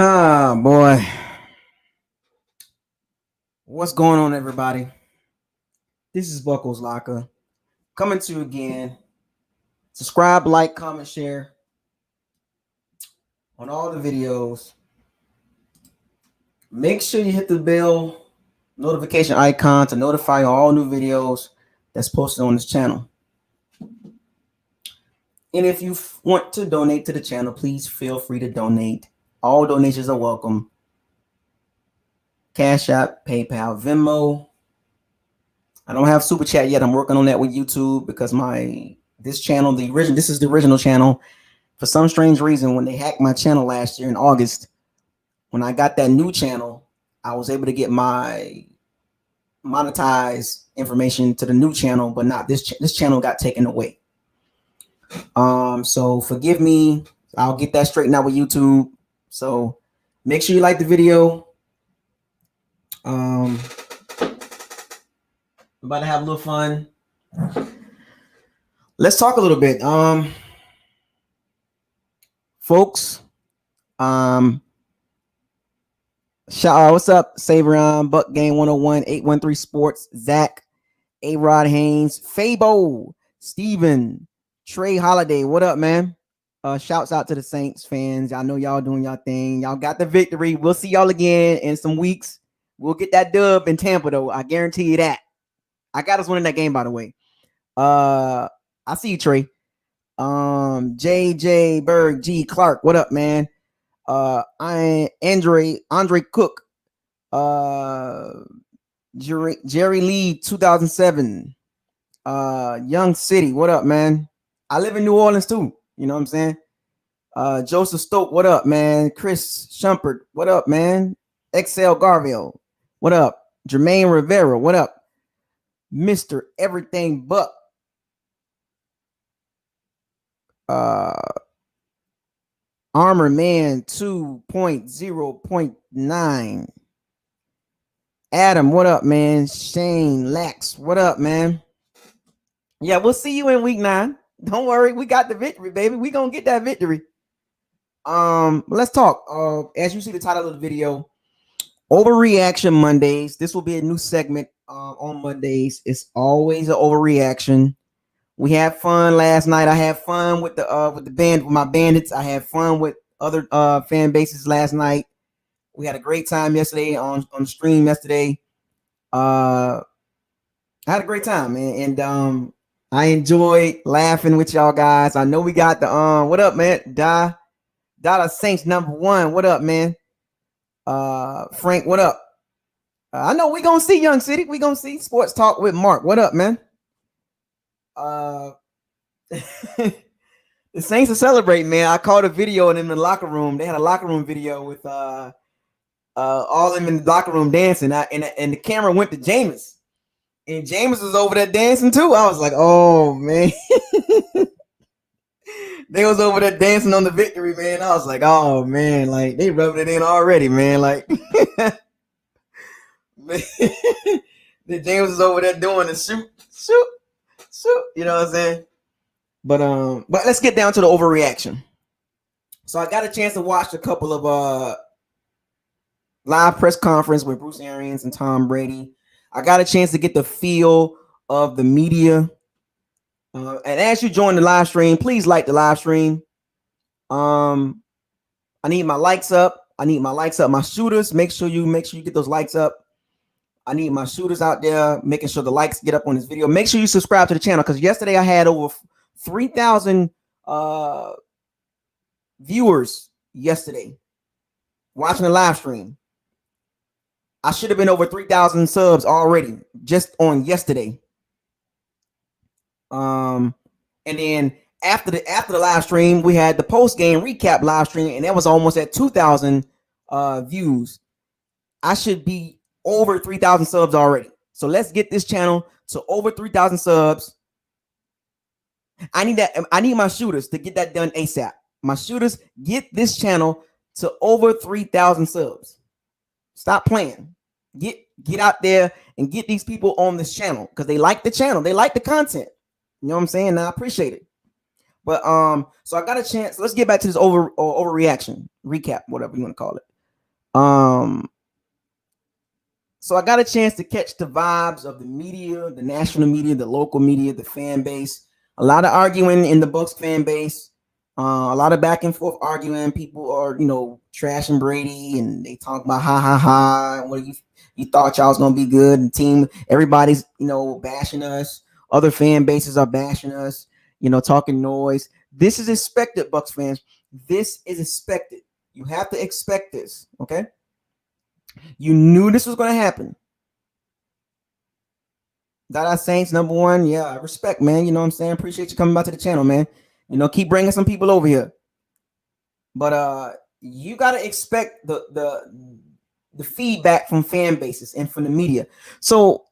Ah, boy. What's going on, everybody? This is Buckles Locker coming to you again. Subscribe, like, comment, share on all the videos. Make sure you hit the bell notification icon to notify all new videos that's posted on this channel. And if you want to donate to the channel, please feel free to donate. All donations are welcome. Cash App, PayPal, Venmo. I don't have Super Chat yet. I'm working on that with YouTube because this is the original channel. For some strange reason, when they hacked my channel last year in August, when I got that new channel, I was able to get my monetized information to the new channel, but not this. This channel got taken away. So forgive me. I'll get that straightened out with YouTube. So make sure you like the video. I'm about to have a little fun. Let's talk a little bit. Folks, what's up? Savion, Buck Game 101, 813 Sports, Zach, A-Rod Haynes, Fabo, Steven, Trey Holiday. What up, man? Shouts out to the Saints fans. I know y'all doing y'all thing. Y'all got the victory. We'll see y'all again in some weeks. We'll get that dub in Tampa, though. I guarantee you that. I got us winning that game, by the way. I see you, Trey. JJ Berg, G Clark. What up, man? I Andre Cook, Jerry Lee 2007, Young City. What up, man? I live in New Orleans too. You know what I'm saying? Joseph Stoke. What up, man? Chris Shumpert. What up, man? XL Garville. What up? Jermaine Rivera. What up? Mr. Everything Buck. Armor Man 2.0.9. Adam, what up, man? Shane Lax, what up, man? Yeah, we'll see you in week 9. Don't worry, we got the victory, baby. We gonna get that victory. Let's talk. As you see the title of the video, Overreaction Mondays. This will be a new segment on Mondays. It's always an overreaction. We had fun last night. I had fun with the band, with my bandits. I had fun with other fan bases last night. We had a great time yesterday on stream yesterday. I had a great time, man, and I enjoyed laughing with y'all guys. I know we got the what up, man? Dollar Saints #1. What up, man? Frank, what up? I know we gonna see Young City. We gonna see Sports Talk with Mark. What up, man? The Saints are celebrating, man. I caught a video and in the locker room. They had a locker room video with all of them in the locker room dancing. And the camera went to Jameis. And Jameis was over there dancing too. I was like, oh man. They was over there dancing on the victory, man. I was like, oh man, like they rubbed it in already, man. Like the James was over there doing the shoot. You know what I'm saying? But let's get down to the overreaction. So I got a chance to watch a couple of live press conference with Bruce Arians and Tom Brady. I got a chance to get the feel of the media. And as you join the live stream, please like the live stream. I need my likes up. My shooters, make sure you get those likes up. I need my shooters out there, making sure the likes get up on this video. Make sure you subscribe to the channel, because yesterday I had over 3,000 viewers yesterday watching the live stream. I should have been over 3,000 subs already just on yesterday. And then after the live stream, we had the post game recap live stream, and that was almost at 2,000 views. I should be over 3,000 subs already. So let's get this channel to over 3,000 subs. I need my shooters to get that done ASAP. My shooters, get this channel to over 3,000 subs. Stop playing. Get out there and get these people on this channel, because they like the channel. They like the content. You know what I'm saying? And I appreciate it. But so I got a chance. Let's get back to this overreaction recap, whatever you want to call it. So I got a chance to catch the vibes of the media, the national media, the local media, the fan base. A lot of arguing in the Bucs fan base. A lot of back and forth arguing. People are, trashing Brady, and they talk about ha ha ha. What you thought y'all was gonna be good, and team. Everybody's bashing us. Other fan bases are bashing us. Talking noise. This is expected, Bucs fans. This is expected. You have to expect this. Okay. You knew this was going to happen. Dada Saints, number one. Yeah, respect, man. You know what I'm saying? Appreciate you coming back to the channel, man. Keep bringing some people over here. But you got to expect the feedback from fan bases and from the media. So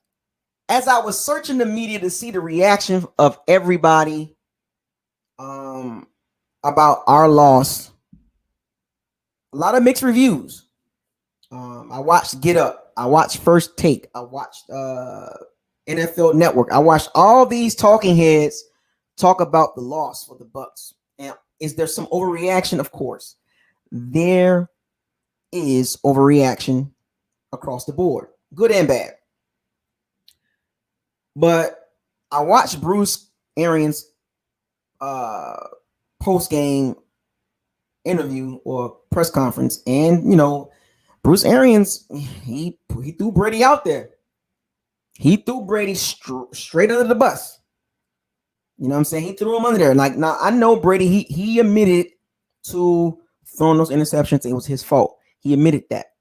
as I was searching the media to see the reaction of everybody about our loss, a lot of mixed reviews. I watched Get Up. I watched First Take. I watched NFL Network. I watched all these talking heads talk about the loss for the Bucs. And is there some overreaction? Of course. There is overreaction across the board, good and bad. But I watched Bruce Arians' post-game interview or press conference, and Bruce Arians, he threw Brady out there. He threw Brady straight under the bus. You know what I'm saying? He threw him under there. Like, now I know Brady, he admitted to throwing those interceptions. It was his fault. He admitted that.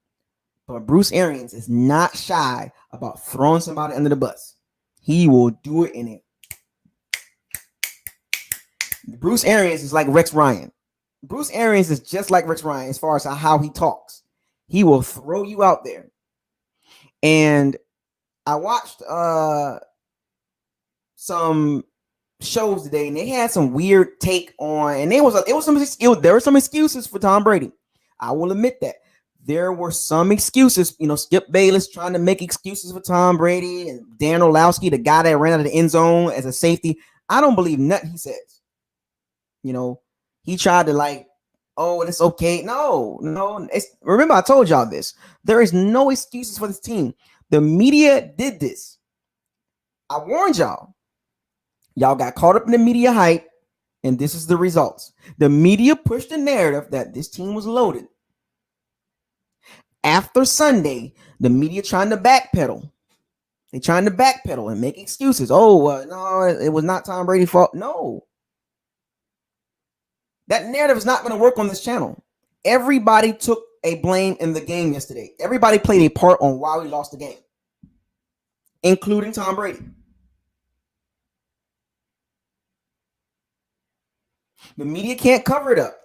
But Bruce Arians is not shy about throwing somebody under the bus. He will do it in it. Bruce Arians is like Rex Ryan. Bruce Arians is just like Rex Ryan as far as how he talks. He will throw you out there. And I watched some shows today, and they had some weird take on, and there were some excuses for Tom Brady. I will admit that there were some excuses. Skip Bayless trying to make excuses for Tom Brady, and Dan Orlowski, the guy that ran out of the end zone as a safety. I don't believe nothing he says. He tried to oh, it's okay. No. Remember, I told y'all this. There is no excuses for this team. The media did this. I warned y'all. Y'all got caught up in the media hype, and this is the results. The media pushed the narrative that this team was loaded. After Sunday, the media trying to backpedal. They trying to backpedal and make excuses. Oh, no, it was not Tom Brady's fault. No. That narrative is not going to work on this channel. Everybody took a blame in the game yesterday. Everybody played a part on why we lost the game, including Tom Brady. The media can't cover it up.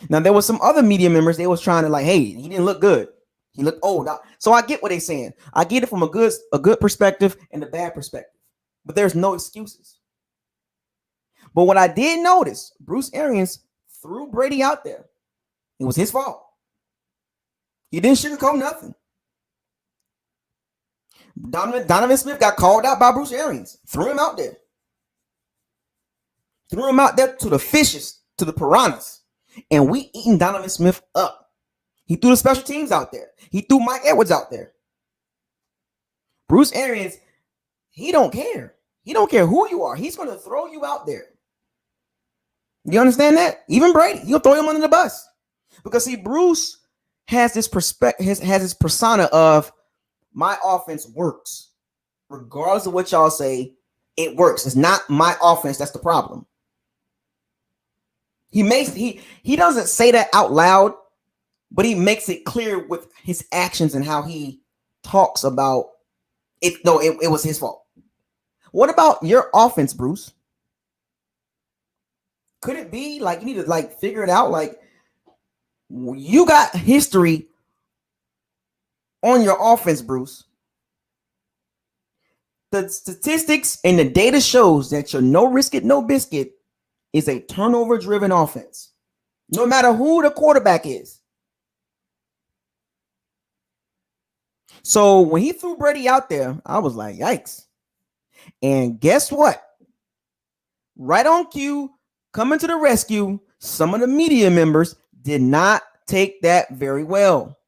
Now, there was some other media members. They was trying to hey, he didn't look good. He looked old. So I get what they're saying. I get it from a good perspective and a bad perspective. But there's no excuses. But what I did notice, Bruce Arians threw Brady out there. It was his fault. He didn't sugarcoat nothing. Donovan Smith got called out by Bruce Arians. Threw him out there. Threw him out there to the fishes, to the piranhas. And we eating Donovan Smith up. He threw the special teams out there. He threw Mike Edwards out there. Bruce Arians, he don't care. He don't care who you are. He's going to throw you out there. You understand that? Even Brady, he'll throw him under the bus. Because see, Bruce has this perspective, has this persona of my offense works. Regardless of what y'all say, it works. It's not my offense that's the problem. He doesn't say that out loud, but he makes it clear with his actions and how he talks about it. No, it was his fault. What about your offense, Bruce? Could it be you need to figure it out? You got history on your offense, Bruce. The statistics and the data shows that your no risk it, no biscuit is a turnover driven offense. No matter who the quarterback is. So when he threw Brady out there, I was like, yikes. And guess what? Right on cue, coming to the rescue, some of the media members did not take that very well.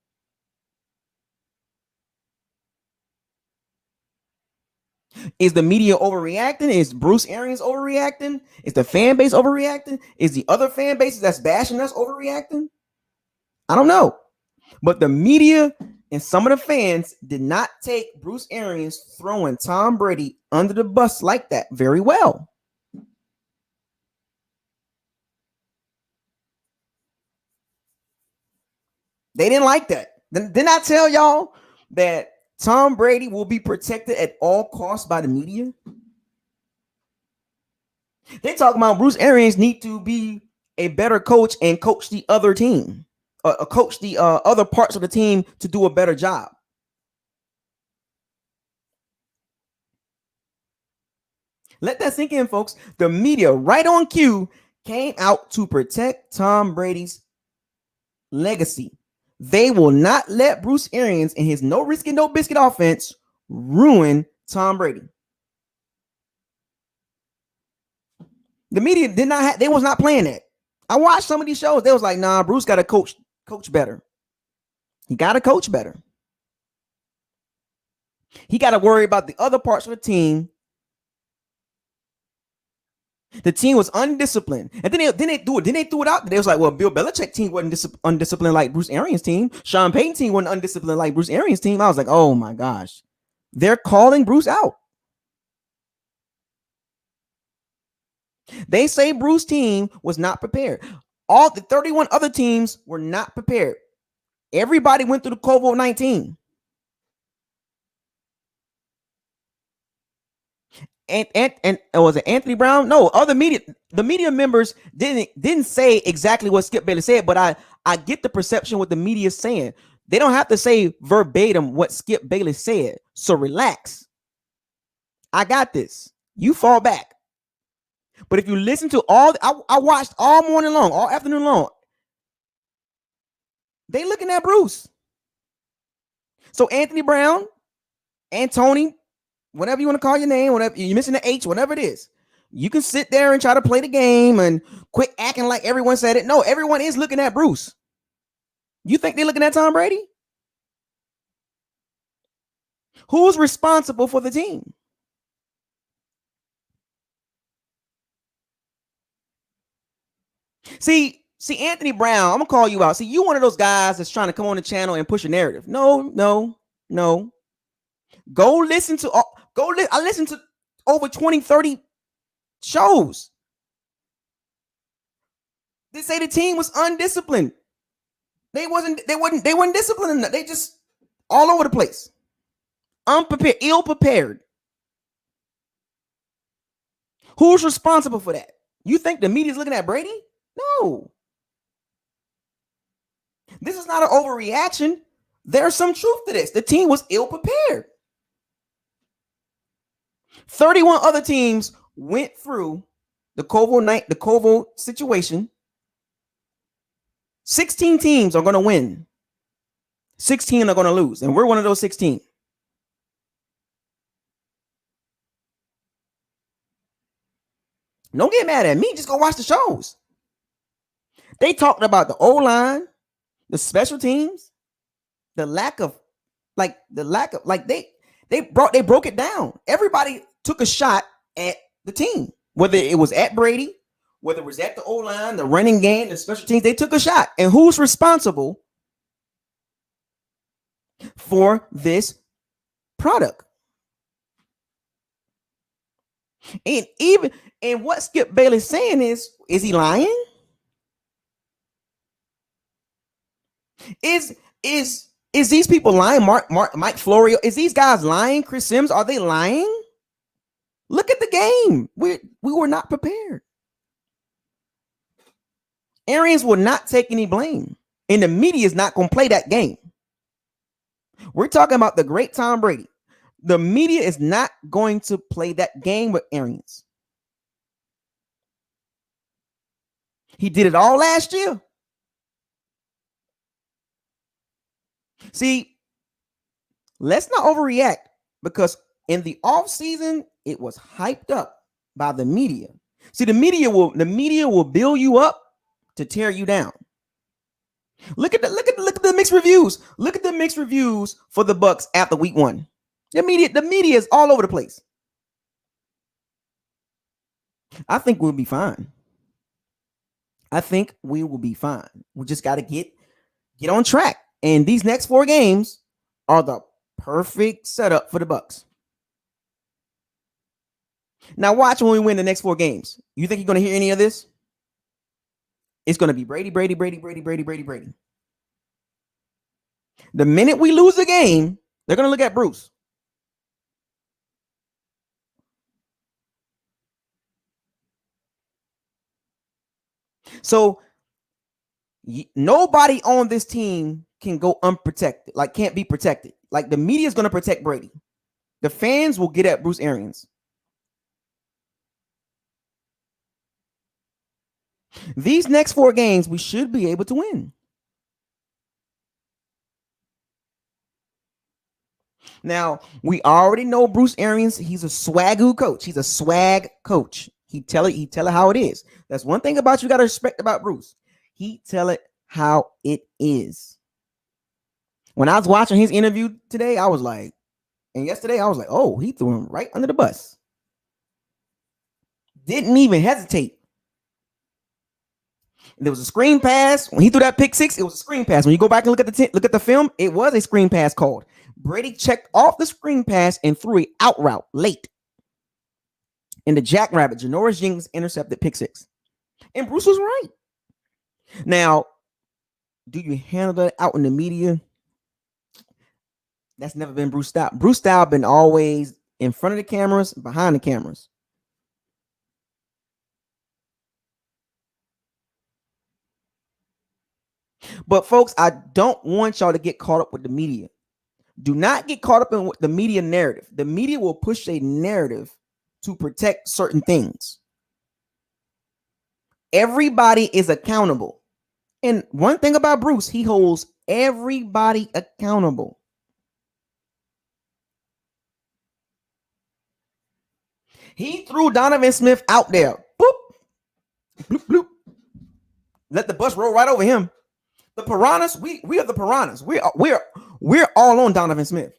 Is the media overreacting? Is Bruce Arians overreacting? Is the fan base overreacting? Is the other fan bases that's bashing us overreacting? I don't know. But the media and some of the fans did not take Bruce Arians throwing Tom Brady under the bus like that very well. They didn't like that. Didn't I tell y'all that Tom Brady will be protected at all costs by the media? They talk about Bruce Arians need to be a better coach and coach the other team, coach the other parts of the team to do a better job. Let that sink in, folks. The media, right on cue, came out to protect Tom Brady's legacy. They will not let Bruce Arians and his no risk and no biscuit offense ruin Tom Brady. The media did not have, they was not playing that. I watched some of these shows. They was like, nah, Bruce got to coach better. He got to coach better. He got to worry about the other parts of the team. The team was undisciplined. And then they threw it out. They was like, well, Bill Belichick team wasn't undisciplined like Bruce Arians' team. Sean Payton team wasn't undisciplined like Bruce Arians' team. I was like, oh my gosh. They're calling Bruce out. They say Bruce's team was not prepared. All the 31 other teams were not prepared. Everybody went through the COVID-19. And was it Anthony Brown? No, the media members didn't say exactly what Skip Bayless said, but I get the perception what the media is saying. They don't have to say verbatim what Skip Bayless said. So relax. I got this. You fall back. But if you listen to I watched all morning long, all afternoon long. They looking at Bruce. So Anthony Brown and Tony, whatever you want to call your name, whatever you're missing the H, whatever it is, you can sit there and try to play the game and quit acting like everyone said it. No, everyone is looking at Bruce. You think they're looking at Tom Brady? Who's responsible for the team? See, Anthony Brown, I'm gonna call you out. See, you one of those guys that's trying to come on the channel and push a narrative. No. Go listen to I listened to over 20, 30 shows. They say the team was undisciplined. They weren't disciplined enough. They just all over the place. Unprepared, ill prepared. Who's responsible for that? You think the media's looking at Brady? No. This is not an overreaction. There's some truth to this. The team was ill prepared. 31 other teams went through the COVID situation. 16 teams are going to win. 16 are going to lose. And we're one of those 16. Don't get mad at me. Just go watch the shows. They talked about the O-line, the special teams, the lack of they broke it down. Everybody took a shot at the team, whether it was at Brady, whether it was at the O-line, the running game, the special teams. They took a shot. And who's responsible for this product? And what Skip Bayless saying is he lying? Is these people lying? Mike Florio, is these guys lying? Chris Sims, are they lying? Look at the game. We were not prepared. Arians will not take any blame, and the media is not going to play that game. We're talking about the great Tom Brady. The media is not going to play that game with Arians. He did it all last year. See, let's not overreact, because in the offseason, it was hyped up by the media. See, the media will build you up to tear you down. Look at the mixed reviews. Look at the mixed reviews for the Bucs after week 1. The media is all over the place. I think we'll be fine. I think we will be fine. We just got to get on track. And these next 4 games are the perfect setup for the Bucs. Now watch when we win the next 4 games. You think you're going to hear any of this? It's going to be Brady, Brady, Brady, Brady, Brady, Brady, Brady. The minute we lose a game, they're going to look at Bruce. So nobody on this team can go unprotected, like can't be protected. Like the media is going to protect Brady. The fans will get at Bruce Arians. These next 4 games, we should be able to win. Now, we already know Bruce Arians, he's a swagoo coach. He's a swag coach. He tell it how it is. That's one thing about you got to respect about Bruce. He tell it how it is. When I was watching his interview today, I was like, and yesterday, I was like, oh, he threw him right under the bus. Didn't even hesitate. There was a screen pass. When he threw that pick 6, it was a screen pass. When you go back and look at the film, it was a screen pass called. Brady checked off the screen pass and threw an out route late. And the Jackrabbit, Janoris Jenkins, intercepted pick 6. And Bruce was right. Now, do you handle that out in the media? That's never been Bruce style. Bruce style been always in front of the cameras, behind the cameras. But folks, I don't want y'all to get caught up with the media. Do not get caught up in the media narrative. The media will push a narrative to protect certain things. Everybody is accountable. And one thing about Bruce, he holds everybody accountable. He threw Donovan Smith out there. Boop. Bloop, bloop. Let the bus roll right over him. The Piranhas, we are the Piranhas. We're all on Donovan Smith.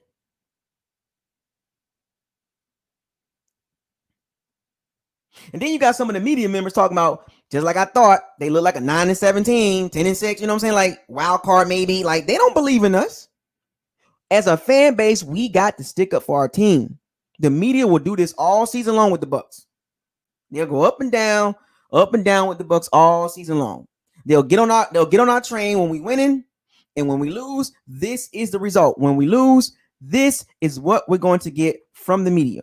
And then you got some of the media members talking about, just like I thought, they look like a 9-17, 10-6, you know what I'm saying? Like wild card maybe. Like they don't believe in us. As a fan base, we got to stick up for our team. The media will do this all season long with the Bucs. They'll go up and down with the Bucs all season long. They'll get on our train when we winning, and when we lose, this is the result. When we lose, this is what we're going to get from the media.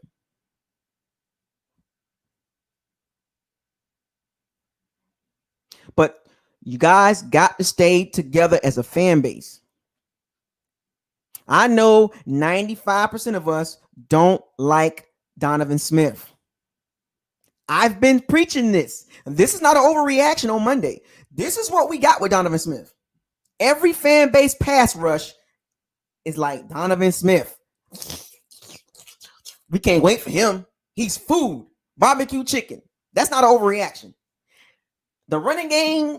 But you guys got to stay together as a fan base. I know 95% of us don't like Donovan Smith. I've been preaching this. This is not an overreaction on Monday. This is what we got with Donovan Smith. Every fan base pass rush is like Donovan Smith. We can't wait for him. He's food, barbecue chicken. That's not an overreaction. The running game,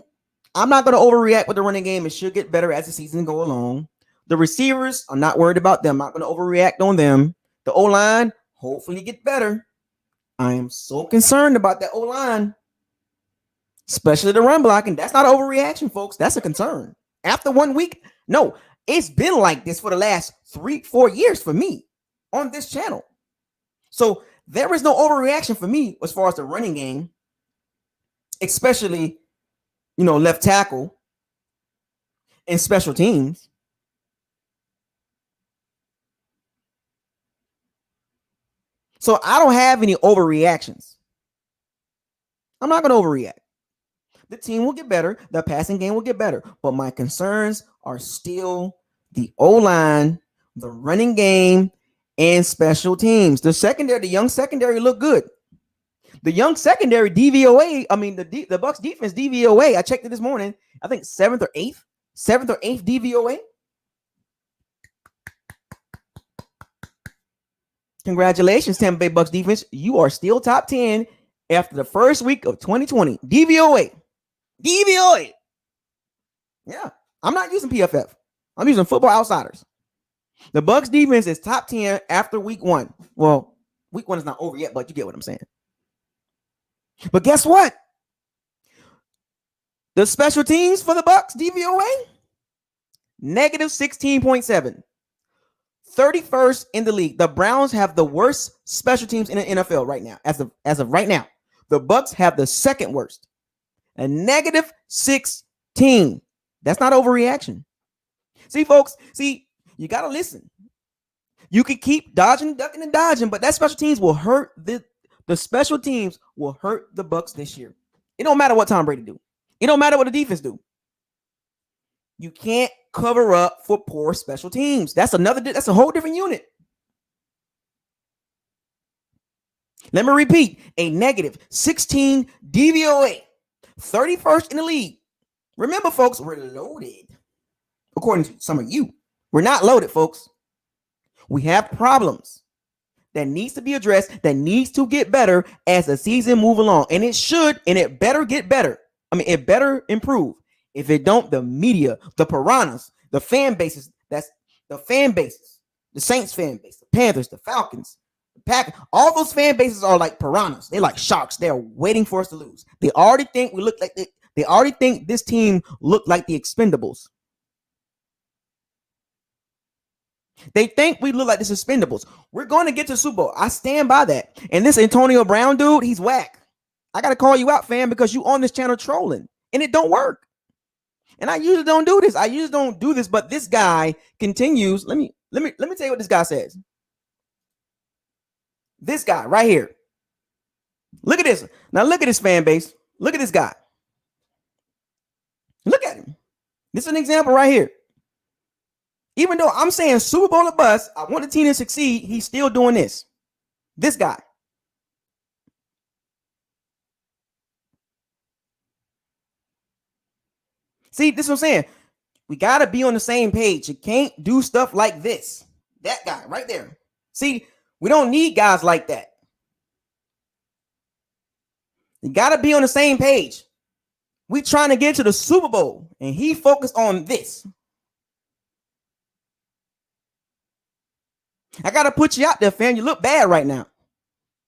I'm not going to overreact with the running game. It should get better as the season go along. The receivers, I'm not worried about them. I'm not going to overreact on them. The O-line, hopefully get better. I am so concerned about that O-line, especially the run blocking. That's not an overreaction, folks. That's a concern. After 1 week, no, it's been like this for the last 3-4 years for me on this channel. So there is no overreaction for me as far as the running game, especially, left tackle and special teams. So I don't have any overreactions. I'm not going to overreact. The team will get better. The passing game will get better. But my concerns are still the O-line, the running game, and special teams. The young secondary look good. The young secondary DVOA, the Bucs defense DVOA, I checked it this morning. I think 7th or 8th DVOA. Congratulations, Tampa Bay Bucs defense. You are still top 10 after the first week of 2020. DVOA. Yeah. I'm not using PFF. I'm using Football Outsiders. The Bucs defense is top 10 after week 1. Well, week 1 is not over yet, but you get what I'm saying. But guess what? The special teams for the Bucs, DVOA, negative 16.7. 31st in the league. The Browns have the worst special teams in the NFL right now. As of right now, the Bucs have the second worst, a negative 16. That's not overreaction. See, folks, you got to listen. You can keep dodging, ducking, and dodging, but that special teams will hurt the special teams will hurt the Bucs this year. It don't matter what Tom Brady do. It don't matter what the defense do. You can't cover up for poor special teams. That's a whole different unit. Let me repeat, a negative 16 DVOA, 31st in the league. Remember, folks, we're loaded. According to some of you, we're not loaded, folks. We have problems that needs to be addressed, that needs to get better as the season move along. And it should, and it better get better. I mean, it better improve. If it don't, the media, the piranhas, the fan bases, that's the fan bases, the Saints fan base, the Panthers, the Falcons, the Packers, all those fan bases are like piranhas. They're like sharks. They're waiting for us to lose. They already think we look like they already think this team look like the Expendables. They think we look like the Expendables. We're going to get to the Super Bowl. I stand by that. And this Antonio Brown dude, he's whack. I got to call you out, fam, because you on this channel trolling, and it don't work. And I usually don't do this. But this guy continues. Let me tell you what this guy says. This guy right here. Look at this. Now look at this fan base. Look at this guy. Look at him. This is an example right here. Even though I'm saying Super Bowl or bust, I want the team to succeed, he's still doing this. This guy. See, this is what I'm saying. We got to be on the same page. You can't do stuff like this. That guy right there. See, we don't need guys like that. You got to be on the same page. We trying to get to the Super Bowl, and he focused on this. I got to put you out there, fam. You look bad right now.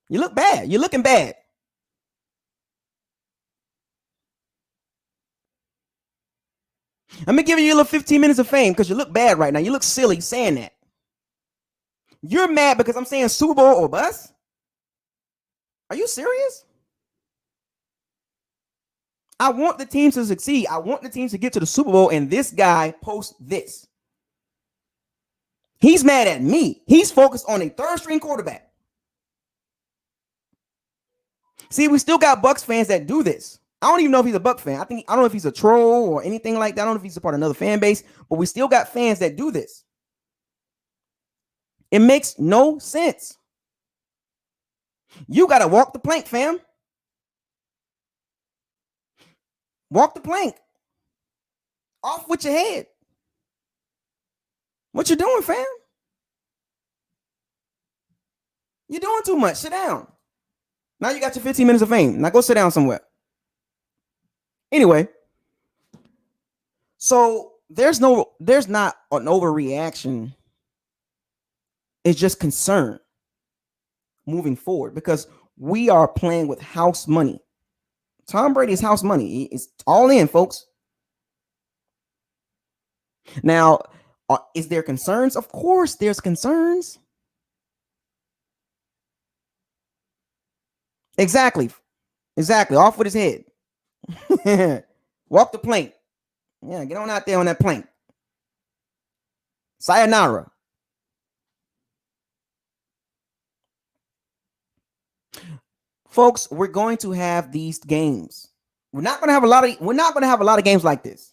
You look bad. You're looking bad. Let me give you a little 15 minutes of fame because you look bad right now. You look silly saying that. You're mad because I'm saying Super Bowl or bust? Are you serious? I want the team to succeed. I want the team to get to the Super Bowl, and this guy posts this. He's mad at me. He's focused on a third-string quarterback. See, we still got Bucs fans that do this. I don't even know if he's a Bucs fan. I don't know if he's a troll or anything like that. I don't know if he's a part of another fan base, but we still got fans that do this. It makes no sense. You got to walk the plank, fam. Walk the plank. Off with your head. What you doing, fam? You're doing too much. Sit down. Now you got your 15 minutes of fame. Now go sit down somewhere. Anyway, so there's not an overreaction. It's just concern moving forward because we are playing with house money. Tom Brady's house money. It's all in, folks. Now, is there concerns? Of course, there's concerns. Exactly. Off with his head. Walk the plank. Yeah, get on out there on that plank. Sayonara. Folks, we're going to have these games. We're not going to have a lot of games like this.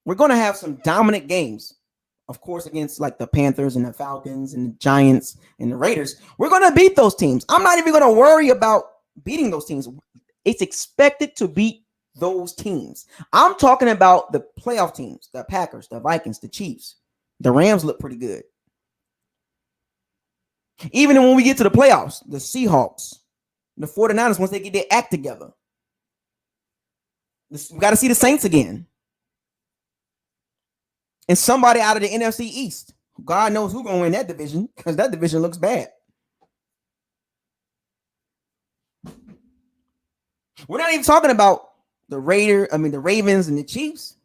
We're going to have some dominant games. Of course, against like the Panthers and the Falcons and the Giants and the Raiders. We're going to beat those teams. I'm not even going to worry about beating those teams. It's expected to beat those teams. I'm talking about the playoff teams, the Packers, the Vikings, the Chiefs. The Rams look pretty good. Even when we get to the playoffs, the Seahawks, the 49ers, once they get their act together. We got to see the Saints again. And somebody out of the NFC East. God knows who's going to win that division because that division looks bad. We're not even talking about the Ravens and the Chiefs.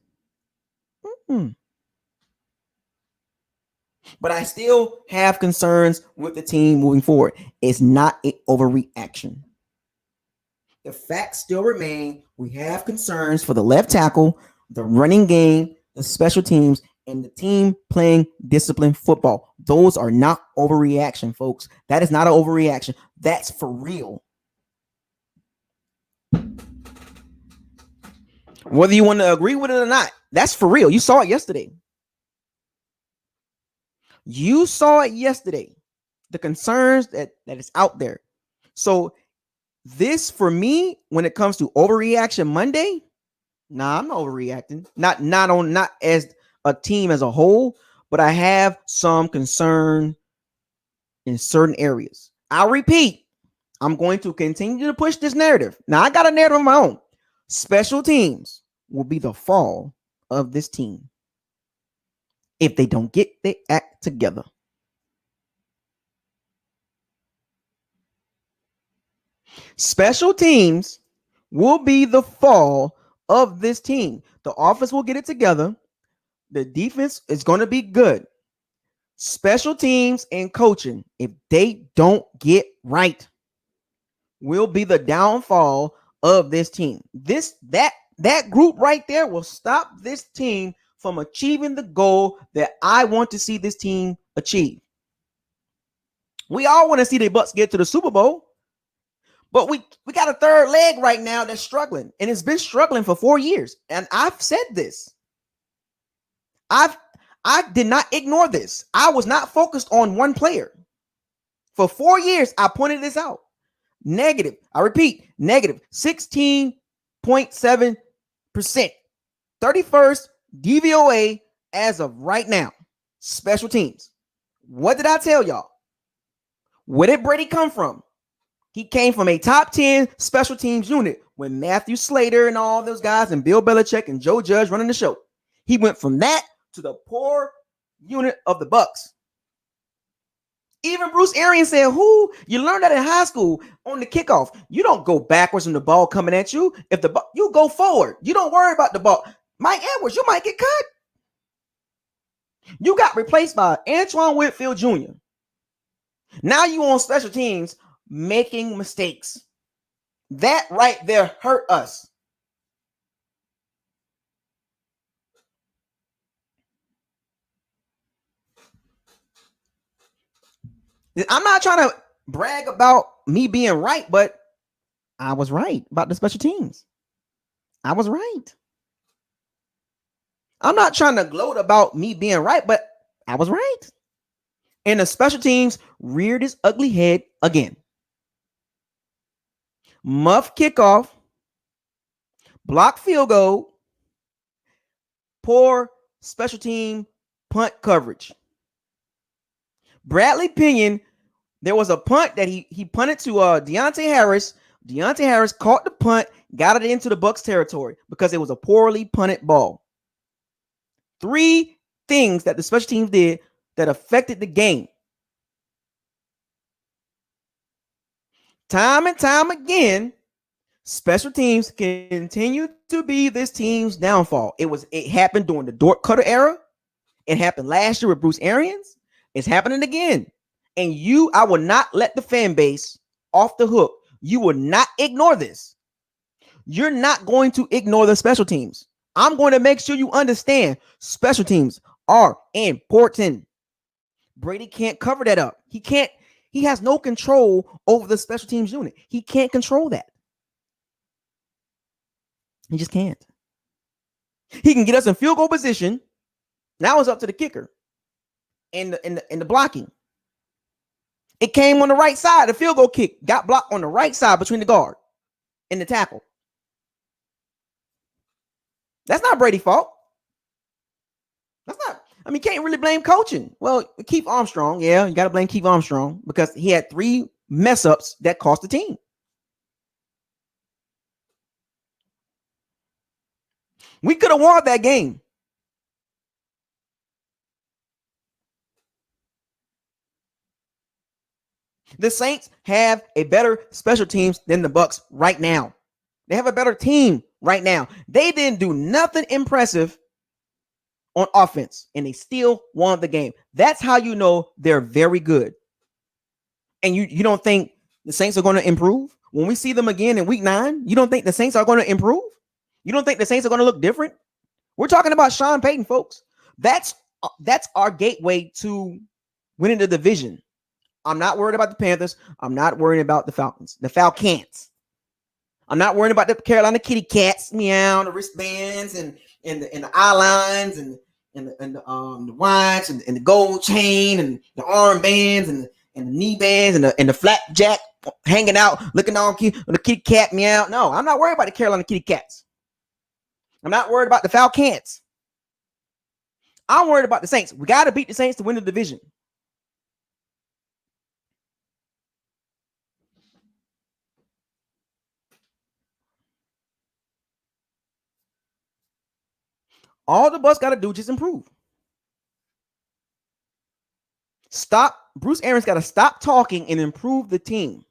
Mm-mm. But I still have concerns with the team moving forward. It's not an overreaction. The facts still remain. We have concerns for the left tackle, the running game, the special teams, and the team playing disciplined football. Those are not overreaction, folks. That is not an overreaction. That's for real. Whether you want to agree with it or not, that's for real. You saw it yesterday. You saw it yesterday. The concerns that is out there. So this for me, when it comes to overreaction Monday, nah, I'm not overreacting. Not as a team as a whole, but I have some concern in certain areas. I'll repeat. I'm going to continue to push this narrative. Now I got a narrative of my own. Special teams will be the fall of this team if they don't get their act together. Special teams will be the fall of this team. The offense will get it together. The defense is going to be good. Special teams and coaching, if they don't get right, will be the downfall of this team. That group right there will stop this team from achieving the goal that I want to see this team achieve. We all want to see the Bucs get to the Super Bowl. But we got a third leg right now that's struggling, and it's been struggling for 4 years. And I've said this. I did not ignore this. I was not focused on one player. For 4 years, I pointed this out. Negative. I repeat, negative 16.7%. 31st DVOA as of right now. Special teams. What did I tell y'all? Where did Brady come from? He came from a top 10 special teams unit when Matthew Slater and all those guys and Bill Belichick and Joe Judge running the show. He went from that to the poor unit of the Bucs. Even Bruce Arians said, you learned that in high school on the kickoff. You don't go backwards when the ball coming at you. You go forward. You don't worry about the ball. Mike Edwards, you might get cut. You got replaced by Antoine Whitfield Jr. Now you on special teams making mistakes. That right there hurt us. I'm not trying to brag about me being right, but I was right about the special teams. I was right. I'm not trying to gloat about me being right, but I was right. And the special teams reared its ugly head again. Muff kickoff, block field goal, poor special team punt coverage. Bradley Pinion, there was a punt that he punted to Deontay Harris. Deontay Harris caught the punt, got it into the Bucs territory because it was a poorly punted ball. 3 things that the special teams did that affected the game. Time and time again, special teams continue to be this team's downfall. It happened during the Dort Cutter era. It happened last year with Bruce Arians. It's happening again. And I will not let the fan base off the hook. You will not ignore this. You're not going to ignore the special teams. I'm going to make sure you understand special teams are important. Brady can't cover that up. He has no control over the special teams unit. He can't control that. He just can't. He can get us in field goal position. Now it's up to the kicker and the blocking. It came on the right side. The field goal kick got blocked on the right side between the guard and the tackle. That's not Brady's fault. You can't really blame coaching. Well, Keith Armstrong, yeah, you got to blame Keith Armstrong because he had 3 mess ups that cost the team. We could have won that game. The Saints have a better special teams than the Bucs right now. They have a better team right now. They didn't do nothing impressive on offense, and they still won the game. That's how you know they're very good. And you don't think the Saints are going to improve? When we see them again in week 9, you don't think the Saints are going to improve? You don't think the Saints are going to look different? We're talking about Sean Payton, folks. That's our gateway to winning the division. I'm not worried about the Panthers. I'm not worried about the Falcons. The Falcons. I'm not worried about the Carolina Kitty Cats, meow, the wristbands and the eye lines and the watch and the gold chain and the armbands and the knee bands and the flapjack hanging out, looking all cute, the kitty cat meow. No, I'm not worried about the Carolina Kitty Cats. I'm not worried about the Falcons. I'm worried about the Saints. We got to beat the Saints to win the division. All the Bucs got to do is just improve. Stop. Bruce Arians got to stop talking and improve the team.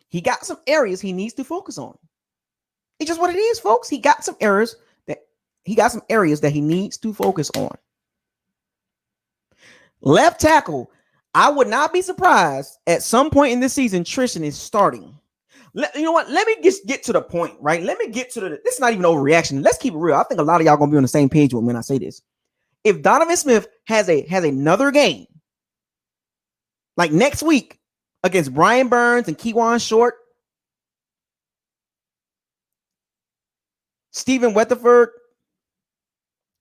He got some areas he needs to focus on. It's just what it is, folks. He got some areas that he needs to focus on. Left tackle. I would not be surprised at some point in this season Tristan is starting. You know what? Let me just get to the point, right? Let me get to this is not even overreaction. Let's keep it real. I think a lot of y'all gonna be on the same page when I say this. If Donovan Smith has another game like next week against Brian Burns and Kewan Short, Stephen Weatherford,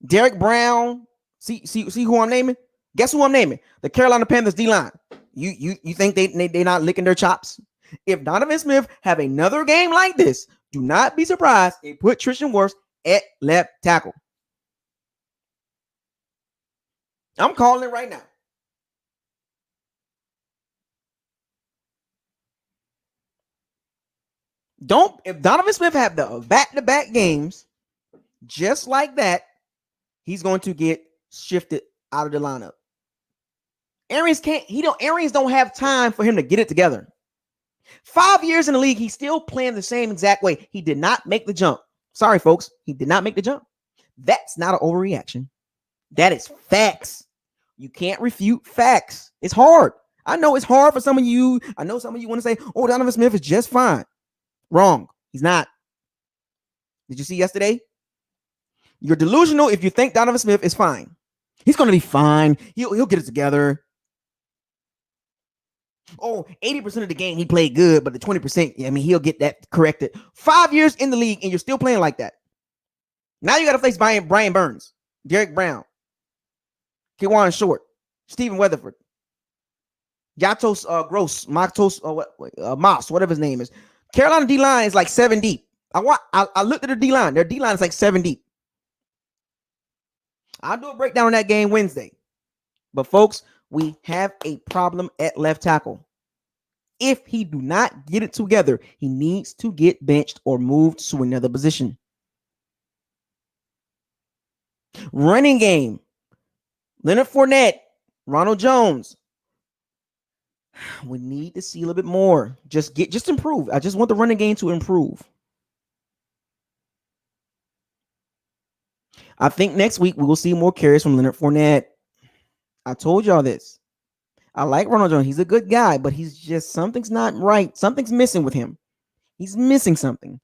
Derek Brown, see who I'm naming? Guess who I'm naming? The Carolina Panthers D-line. You think they not licking their chops? If Donovan Smith have another game like this, do not be surprised they put Tristan Wirfs at left tackle. I'm calling it right now. If Donovan Smith have the back-to-back games just like that, he's going to get shifted out of the lineup. Arians don't have time for him to get it together. 5 years in the league, he's still playing the same exact way. He did not make the jump. Sorry, folks. He did not make the jump. That's not an overreaction. That is facts. You can't refute facts. It's hard. I know it's hard for some of you. I know some of you want to say, oh, Donovan Smith is just fine. Wrong. He's not. Did you see yesterday? You're delusional if you think Donovan Smith is fine. He's going to be fine. He'll get it together. Oh, 80% of the game he played good, but the 20%, he'll get that corrected. 5 years in the league and you're still playing like that. Now you got to face Brian Burns, Derek Brown, Kewan Short, Stephen Weatherford, Yatos Gross, Moss, whatever his name is. Carolina D-line is like 7 deep. I looked at their D-line. Their D-line is like 7 deep. I'll do a breakdown on that game Wednesday. But folks, we have a problem at left tackle. If he do not get it together, he needs to get benched or moved to another position. Running game. Leonard Fournette, Ronald Jones. We need to see a little bit more. Just improve. I just want the running game to improve. I think next week we will see more carries from Leonard Fournette. I told y'all this. I like Ronald Jones. He's a good guy, but he's just something's not right. Something's missing with him. He's missing something.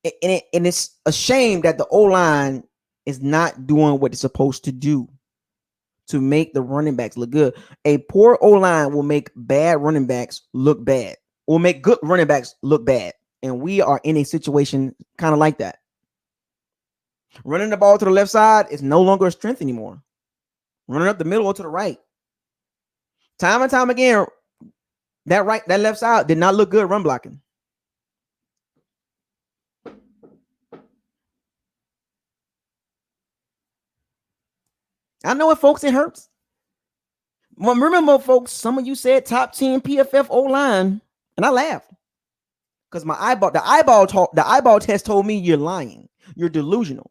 And it's a shame that the O-line is not doing what it's supposed to do to make the running backs look good. A poor O-line will make bad running backs look bad, or make good running backs look bad. And we are in a situation kind of like that. Running the ball to the left side is no longer a strength anymore. Running up the middle or to the right. Time and time again, that left side did not look good run blocking. I know it, folks, it hurts. Well, remember, folks, some of you said top 10 PFF O-line, and I laughed. Because the eyeball test told me you're lying. You're delusional.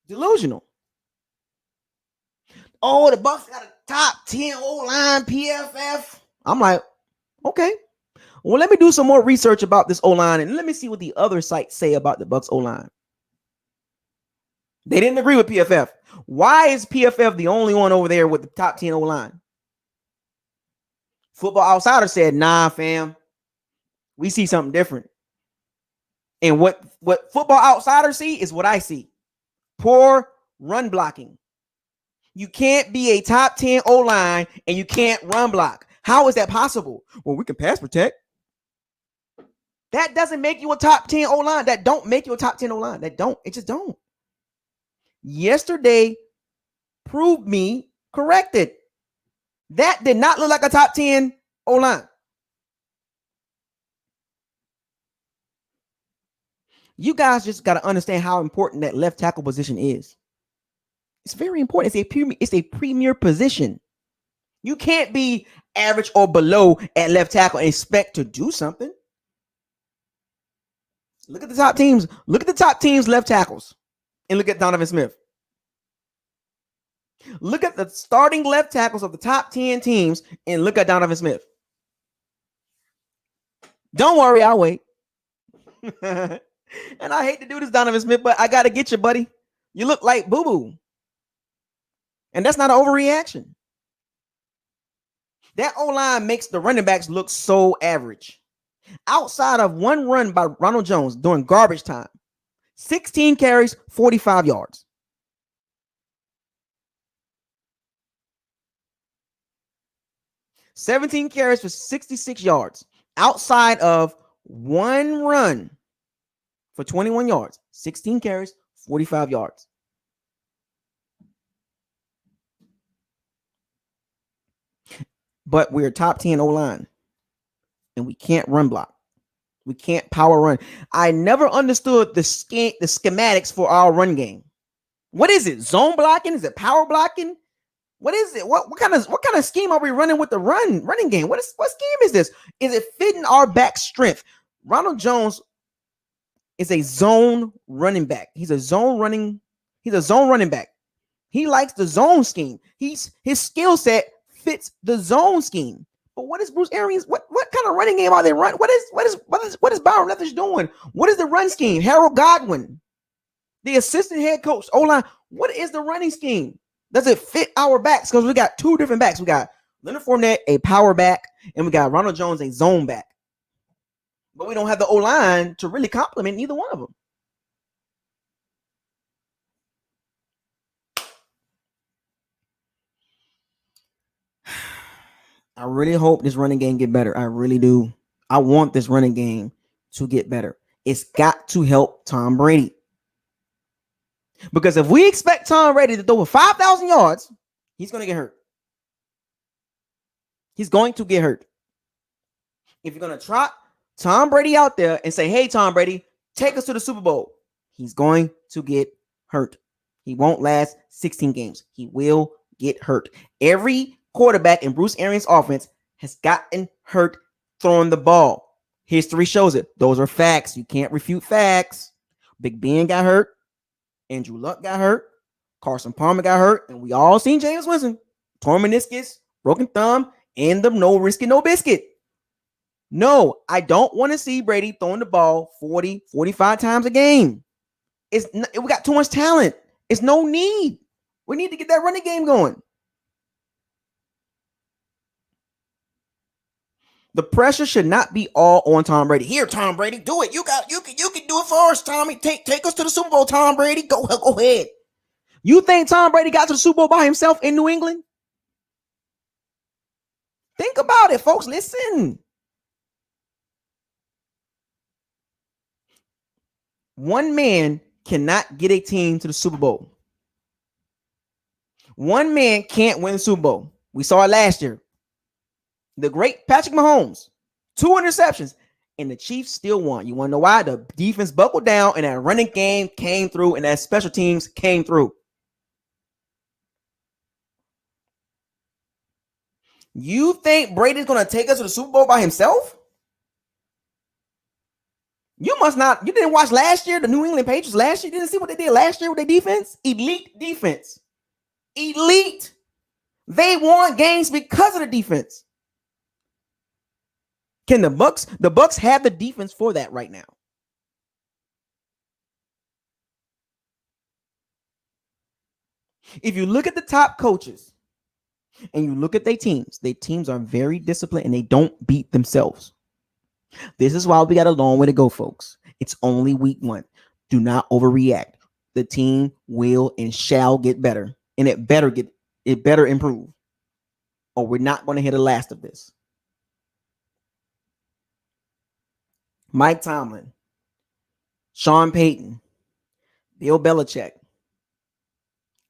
Delusional. Oh, the Bucs got a top 10 O-line PFF. I'm like, okay. Well, let me do some more research about this O-line and let me see what the other sites say about the Bucs O-line. They didn't agree with PFF. Why is PFF the only one over there with the top 10 O-line? Football Outsider said, nah, fam. We see something different. And what Football Outsider see is what I see. Poor run blocking. You can't be a top 10 O-line and you can't run block. How is that possible? Well, we can pass protect. That doesn't make you a top 10 O-line. That don't make you a top 10 O-line. That don't. It just don't. Yesterday proved me corrected. That did not look like a top 10 O-line. You guys just got to understand how important that left tackle position is. It's very important. It's a premier position. You can't be average or below at left tackle and expect to do something. Look at the top teams. Look at the top teams' left tackles and look at Donovan Smith. Look at the starting left tackles of the top 10 teams and look at Donovan Smith. Don't worry, I'll wait. And I hate to do this, Donovan Smith, but I got to get you, buddy. You look like boo-boo. And that's not an overreaction. That O-line makes the running backs look so average. Outside of one run by Ronald Jones during garbage time, 16 carries, 45 yards. $17 carries for 66 yards. Outside of one run for 21 yards, 16 carries, 45 yards. But we're top 10 O-line. And we can't run block. We can't power run. I never understood the schematics for our run game. What is it? Zone blocking? Is it power blocking? What is it? What kind of scheme are we running with the running game? What scheme is this? Is it fitting our back strength? Ronald Jones is a zone running back. He's a zone running back. He likes the zone scheme. His skill set fits the zone scheme. But what is Bruce Arians? What kind of running game are they running? What is Byron Leftwich doing? What is the run scheme? Harold Godwin, the assistant head coach, O-line. What is the running scheme? Does it fit our backs? Because we got two different backs. We got Leonard Fournette, a power back, and we got Ronald Jones, a zone back. But we don't have the O-line to really complement either one of them. I really hope this running game get better. I really do. I want this running game to get better. It's got to help Tom Brady. Because if we expect Tom Brady to throw for 5,000 yards, he's going to get hurt. He's going to get hurt. If you're going to trot Tom Brady out there and say, hey, Tom Brady, take us to the Super Bowl, he's going to get hurt. He won't last 16 games. He will get hurt. Every quarterback in Bruce Arians' offense has gotten hurt throwing the ball. History shows it. Those are facts. You can't refute facts. Big Ben got hurt. Andrew Luck got hurt. Carson Palmer got hurt. And we all seen James Winston. Torn meniscus, broken thumb, and the no risk it, no biscuit. No, I don't want to see Brady throwing the ball 40, 45 times a game. We got too much talent. It's no need. We need to get that running game going. The pressure should not be all on Tom Brady. Here, Tom Brady, do it. You can do it for us, Tommy. Take us to the Super Bowl, Tom Brady. Go ahead. You think Tom Brady got to the Super Bowl by himself in New England? Think about it, folks. Listen. One man cannot get a team to the Super Bowl. One man can't win the Super Bowl. We saw it last year. The great Patrick Mahomes, 2 interceptions, and the Chiefs still won. You want to know why? The defense buckled down, and that running game came through, and that special teams came through. You think Brady's going to take us to the Super Bowl by himself? You must not. You didn't watch last year, the New England Patriots last year. You didn't see what they did last year with their defense? Elite defense. Elite They won games because of the defense. Can the Bucs have the defense for that right now? If you look at the top coaches and you look at their teams are very disciplined and they don't beat themselves. This is why we got a long way to go, folks. It's only week 1. Do not overreact. The team will and shall get better, and it better improve, or we're not going to hear the last of this. Mike Tomlin, Sean Payton, Bill Belichick,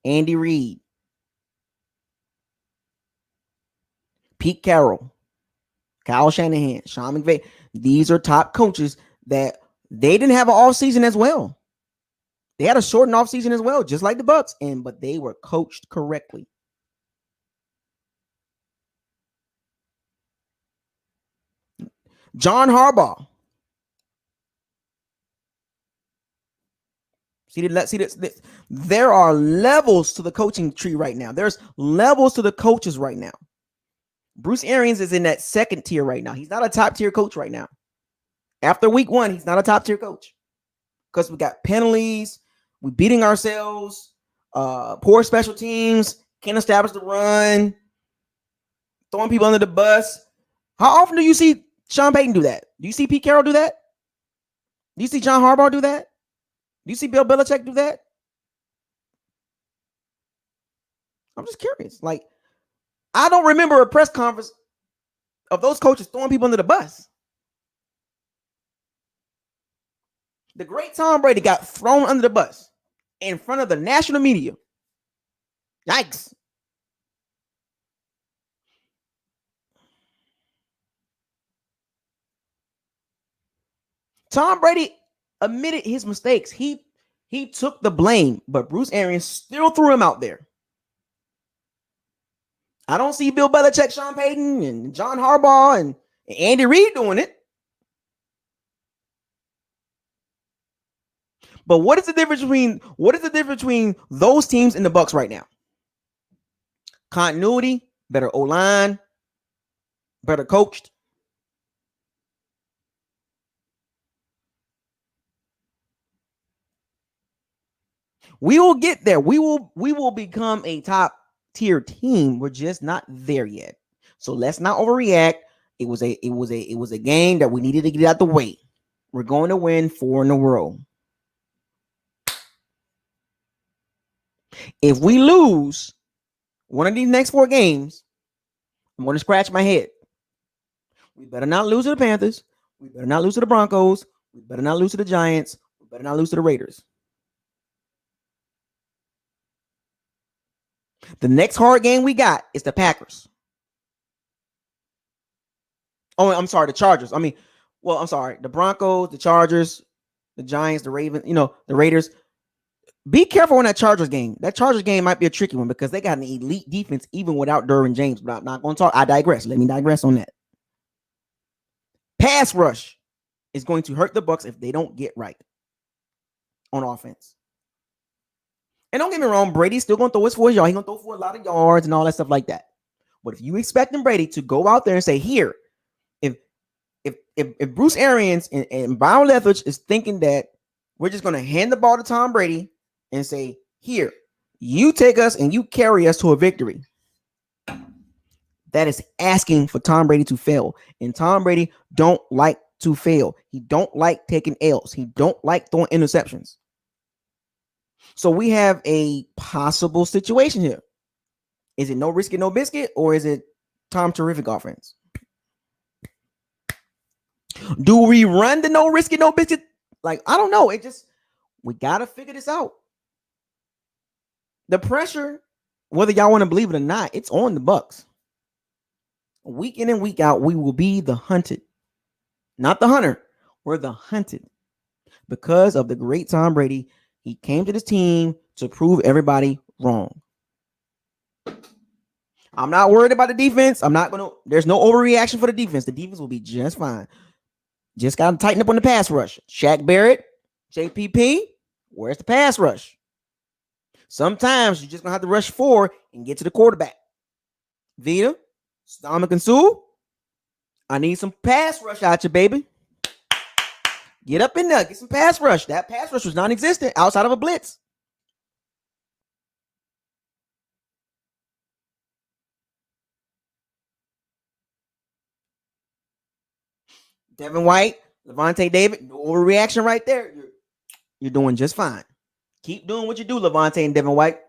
Andy Reid, Pete Carroll, Kyle Shanahan, Sean McVay. These are top coaches that they didn't have an offseason as well. They had a shortened offseason as well, just like the Bucs, but they were coached correctly. John Harbaugh. See, there are levels to the coaching tree right now. There's levels to the coaches right now. Bruce Arians is in that second tier right now. He's not a top tier coach right now. After week 1, he's not a top tier coach because we got penalties. We're beating ourselves. Poor special teams. Can't establish the run. Throwing people under the bus. How often do you see Sean Payton do that? Do you see Pete Carroll do that? Do you see John Harbaugh do that? Do you see Bill Belichick do that? I'm just curious. Like, I don't remember a press conference of those coaches throwing people under the bus. The great Tom Brady got thrown under the bus in front of the national media. Yikes. Tom Brady admitted his mistakes. He took the blame, but Bruce Arians still threw him out there. I don't see Bill Belichick, Sean Payton, and John Harbaugh and Andy Reid doing it. But what is the difference between those teams and the Bucs right now? Continuity, better O-line, better coached. We will get there. We will become a top tier team. We're just not there yet. So let's not overreact. It was a game that we needed to get out the way. We're going to win 4 in a row. If we lose one of these next 4 games, I'm going to scratch my head. We better not lose to the Panthers. We better not lose to the Broncos. We better not lose to the Giants. We better not lose to the Raiders. The next hard game we got is the Packers. Oh, I'm sorry, the Chargers. I'm sorry, the Broncos, the Chargers, the Giants, the Ravens, the Raiders. Be careful on that Chargers game. That Chargers game might be a tricky one because they got an elite defense even without Derwin James. But I'm not going to talk. I digress. Let me digress on that. Pass rush is going to hurt the Bucs if they don't get right on offense. And don't get me wrong, Brady's still going to throw his 4 yards. He's going to throw for a lot of yards and all that stuff like that. But if you expecting Brady to go out there and say, here, if Bruce Arians and Byron Leftwich is thinking that we're just going to hand the ball to Tom Brady and say, here, you take us and you carry us to a victory, that is asking for Tom Brady to fail. And Tom Brady don't like to fail. He don't like taking L's. He don't like throwing interceptions. So we have a possible situation here. Is it no risk it, no biscuit, or is it Tom Terrific offense? Do we run the no risk it, no biscuit? Like, I don't know. We got to figure this out. The pressure, whether y'all want to believe it or not, it's on the Bucs. Week in and week out, we will be the hunted. Not the hunter. We're the hunted. Because of the great Tom Brady, he came to this team to prove everybody wrong. I'm not worried about the defense. There's no overreaction for the defense. The defense will be just fine. Just got to tighten up on the pass rush. Shaq Barrett, JPP, where's the pass rush? Sometimes you're just going to have to rush 4 and get to the quarterback. Vita, Stomach and Sue. I need some pass rush out you, baby. Get up in there. Get some pass rush. That pass rush was non-existent outside of a blitz. Devin White, Levante David, no overreaction right there. You're doing just fine. Keep doing what you do, Levante and Devin White.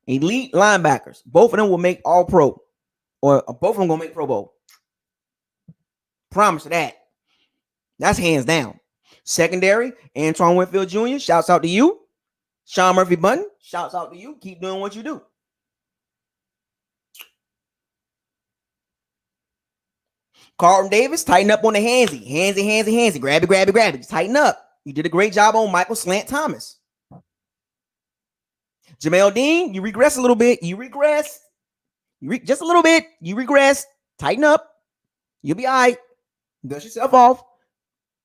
Elite linebackers. Both of them will make all pro. Or both of them going to make Pro Bowl. Promise you that. That's hands down. Secondary, Antoine Winfield Jr., shouts out to you. Sean Murphy Bunton, shouts out to you. Keep doing what you do. Carlton Davis, tighten up on the handsy. Handsy. Grab it. Just tighten up. You did a great job on Michael Slant Thomas. Jamel Dean, you regress a little bit. Just a little bit. You regress. Tighten up. You'll be all right. Dust yourself off.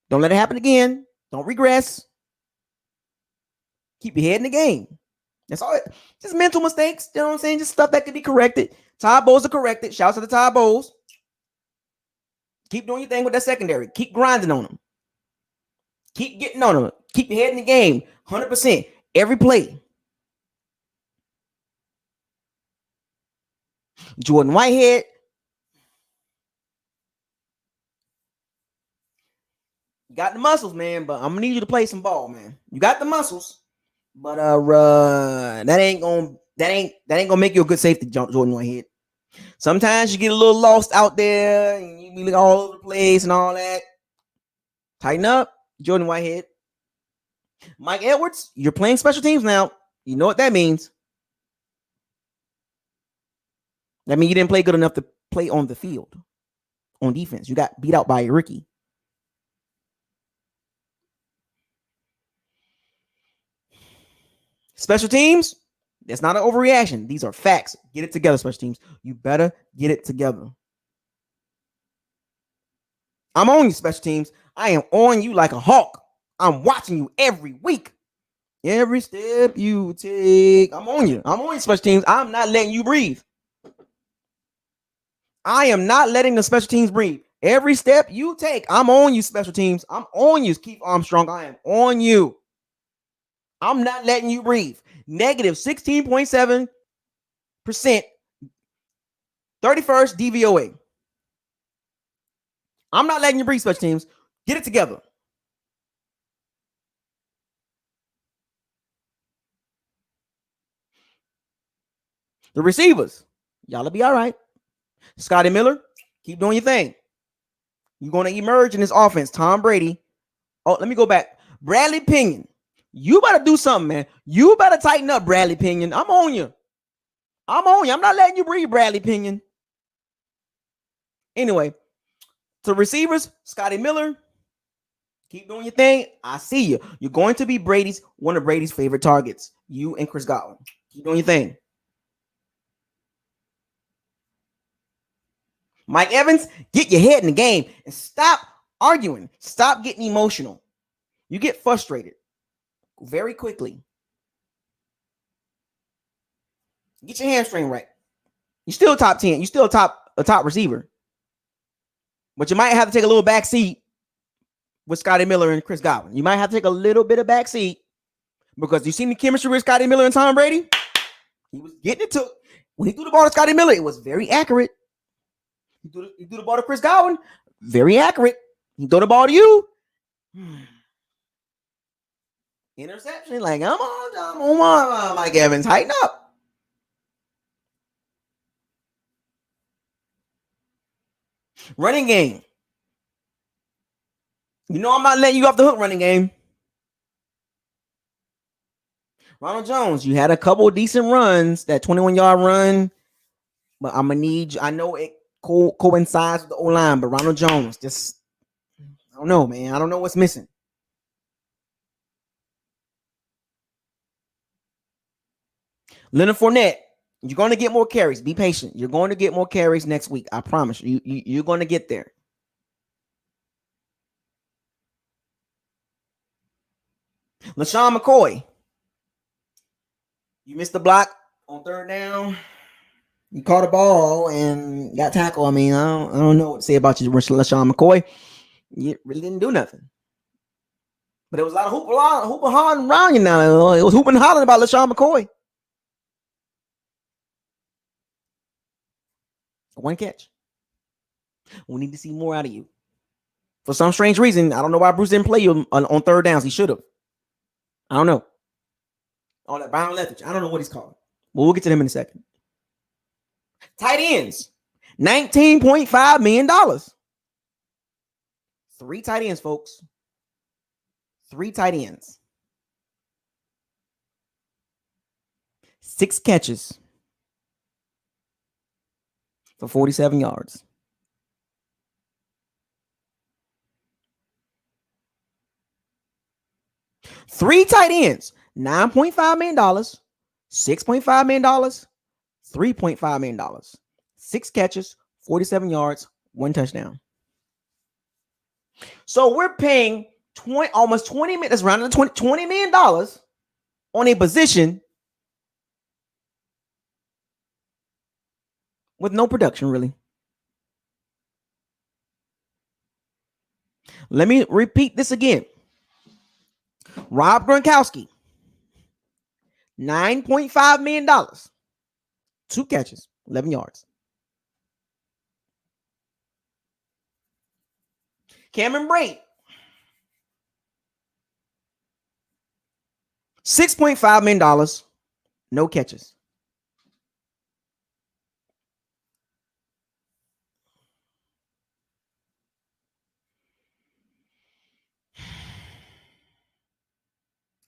Don't let it happen again. Don't regress. Keep your head in the game. That's all. Just mental mistakes. You know what I'm saying? Just stuff that can be corrected. Todd Bowles are corrected. Shouts to the Todd Bowles. Keep doing your thing with that secondary. Keep grinding on them. Keep getting on them. Keep your head in the game. 100%. Every play. Jordan Whitehead. You got the muscles, man, but I'm gonna need you to play some ball, man. You got the muscles, but that ain't gonna make you a good safety, Jordan Whitehead. Sometimes you get a little lost out there and you be all over the place and all that. Tighten up, Jordan Whitehead. Mike Edwards, you're playing special teams now. You know what that means. That means you didn't play good enough to play on the field. On defense, you got beat out by a rookie. Special teams, that's not an overreaction. These are facts. Get it together, special teams. You better get it together. I'm on you, special teams. I am on you like a hawk. I'm watching you every week. Every step you take. I'm on you. I'm on you, special teams. I'm not letting you breathe. I am not letting the special teams breathe. Every step you take, I'm on you, special teams. I'm on you, Keith Armstrong. I am on you. I'm not letting you breathe. Negative 16.7%. 31st DVOA. I'm not letting you breathe, special teams. Get it together. The receivers, y'all will be all right. Scotty Miller, keep doing your thing. You're going to emerge in this offense. Tom Brady. Oh, let me go back. Bradley Pinion. You better do something, man. You better tighten up, Bradley Pinion. I'm on you. I'm not letting you breathe, Bradley Pinion. Anyway, to receivers, Scotty Miller, keep doing your thing. I see you. You're going to be one of Brady's favorite targets. You and Chris Godwin. Keep doing your thing. Mike Evans, get your head in the game and stop arguing. Stop getting emotional. You get frustrated very quickly. Get your hamstring right. You're still top 10. You're still a top receiver. But you might have to take a little back seat with Scotty Miller and Chris Godwin. You might have to take a little bit of back seat because you seen the chemistry with Scotty Miller and Tom Brady. He was getting it to when he threw the ball to Scotty Miller. It was very accurate. He threw the ball to Chris Godwin. Very accurate. He threw the ball to you. Interception. Like, I'm on, Mike Evans. Tighten up. Running game. You know I'm not letting you off the hook, running game. Ronald Jones, you had a couple of decent runs, that 21-yard run, but I'm going to need you. I know it coincides with the O-line, but Ronald Jones, just, I don't know, man. I don't know what's missing. Leonard Fournette, you're going to get more carries. Be patient. You're going to get more carries next week. I promise you. You're going to get there. LaShawn McCoy, you missed the block on third down. You caught a ball and got tackled. I mean, I don't know what to say about you, LaShawn McCoy. You really didn't do nothing. But there was a lot of hooping hollering around you now. It was hooping and hollering about LaShawn McCoy. One catch. We need to see more out of you. For some strange reason, I don't know why Bruce didn't play you on third downs. He should have. I don't know. On that Byron Leftwich. I don't know what he's called. But we'll get to them in a second. Tight ends. $19.5 million. 3 tight ends, folks. 3 tight ends. 6 catches for 47 yards. 3 tight ends, $9.5 million, $6.5 million, $3.5 million. 6 catches, 47 yards, 1 touchdown. So we're paying almost $20 million, that's around $20 million on a position with no production, really. Let me repeat this again. Rob Gronkowski, $9.5 million, 2 catches, 11 yards. Cameron Brate, $6.5 million, no catches.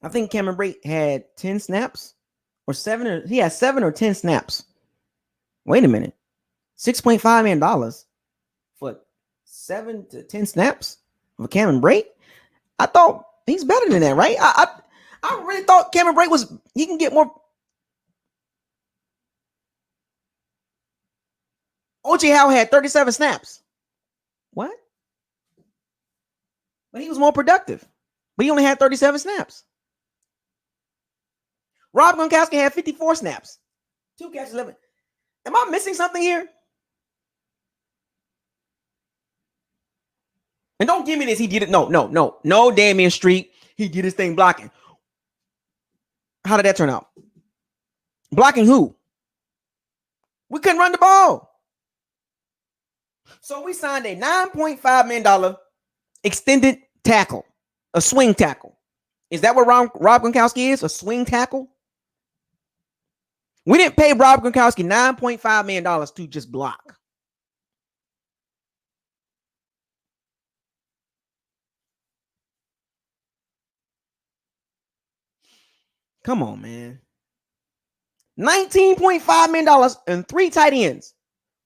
I think Cameron Brate had 10 snaps or 7, or he had 7 or 10 snaps. Wait a minute. $6.5 million for 7 to 10 snaps for Cameron Brate? I thought he's better than that, right? I really thought Cameron Brate he can get more. OJ Howard had 37 snaps. What? But he was more productive. But he only had 37 snaps. Rob Gronkowski had 54 snaps. 2 catches, 11. Am I missing something here? And don't give me this. He did it. No, Damian Street. He did his thing blocking. How did that turn out? Blocking who? We couldn't run the ball. So we signed a $9.5 million extended tackle, a swing tackle. Is that what Rob Gronkowski is? A swing tackle? We didn't pay Rob Gronkowski $9.5 million to just block. Come on, man. $19.5 million and 3 tight ends.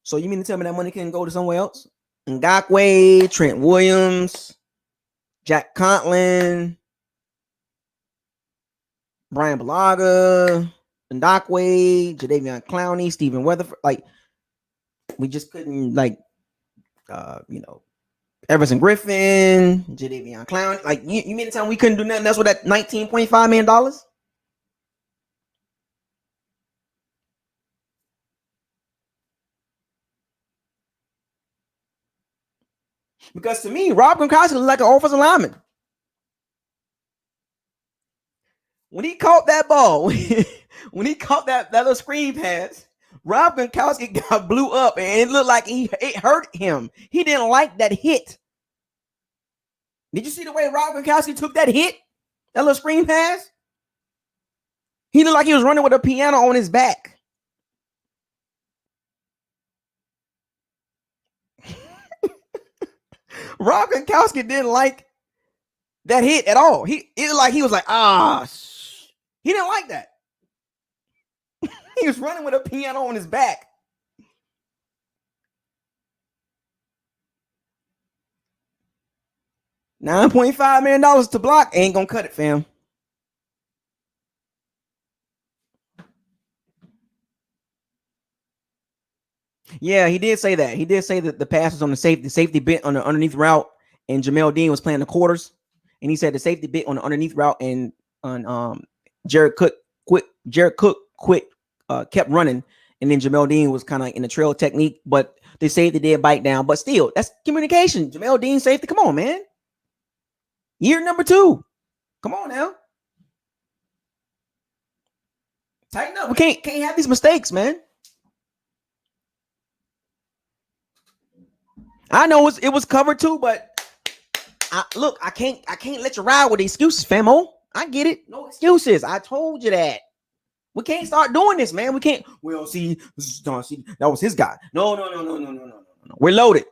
So you mean to tell me that money can go to somewhere else? Ngakoue, Trent Williams, Jack Conklin, Brian Bulaga, Ngakoue, Jadeveon Clowney, Stephen Weatherford. Like, we just couldn't, Everson Griffin, Jadeveon Clowney. Like, you mean to tell me we couldn't do nothing else with that $19.5 million? Because to me, Rob Gronkowski looked like an offensive lineman. When he caught that ball, when he caught that little screen pass, Rob Gronkowski got blew up, and it looked like it hurt him. He didn't like that hit. Did you see the way Rob Gronkowski took that hit? That little screen pass? He looked like he was running with a piano on his back. Rob Gronkowski didn't like that hit at all. He was like, he didn't like that. He was running with a piano on his back. $9.5 million to block ain't gonna cut it, fam. Yeah, he did say that. He did say that the pass was on the safety bit on the underneath route, and Jamel Dean was playing the quarters, and he said the safety bit on the underneath route, and on Jared Cook kept running, And then Jamel Dean was kind of in the trail technique, but they say they did bite down. But still, that's communication. Jamel Dean safety. Come on, man. Year number 2. Come on now. Tighten up. We can't have these mistakes, man. I know it was covered too, but I can't let you ride with the excuses, famo. I get it. No excuses. I told you that. We can't start doing this, man. We can't. Well, see, that was his guy. No. We're loaded.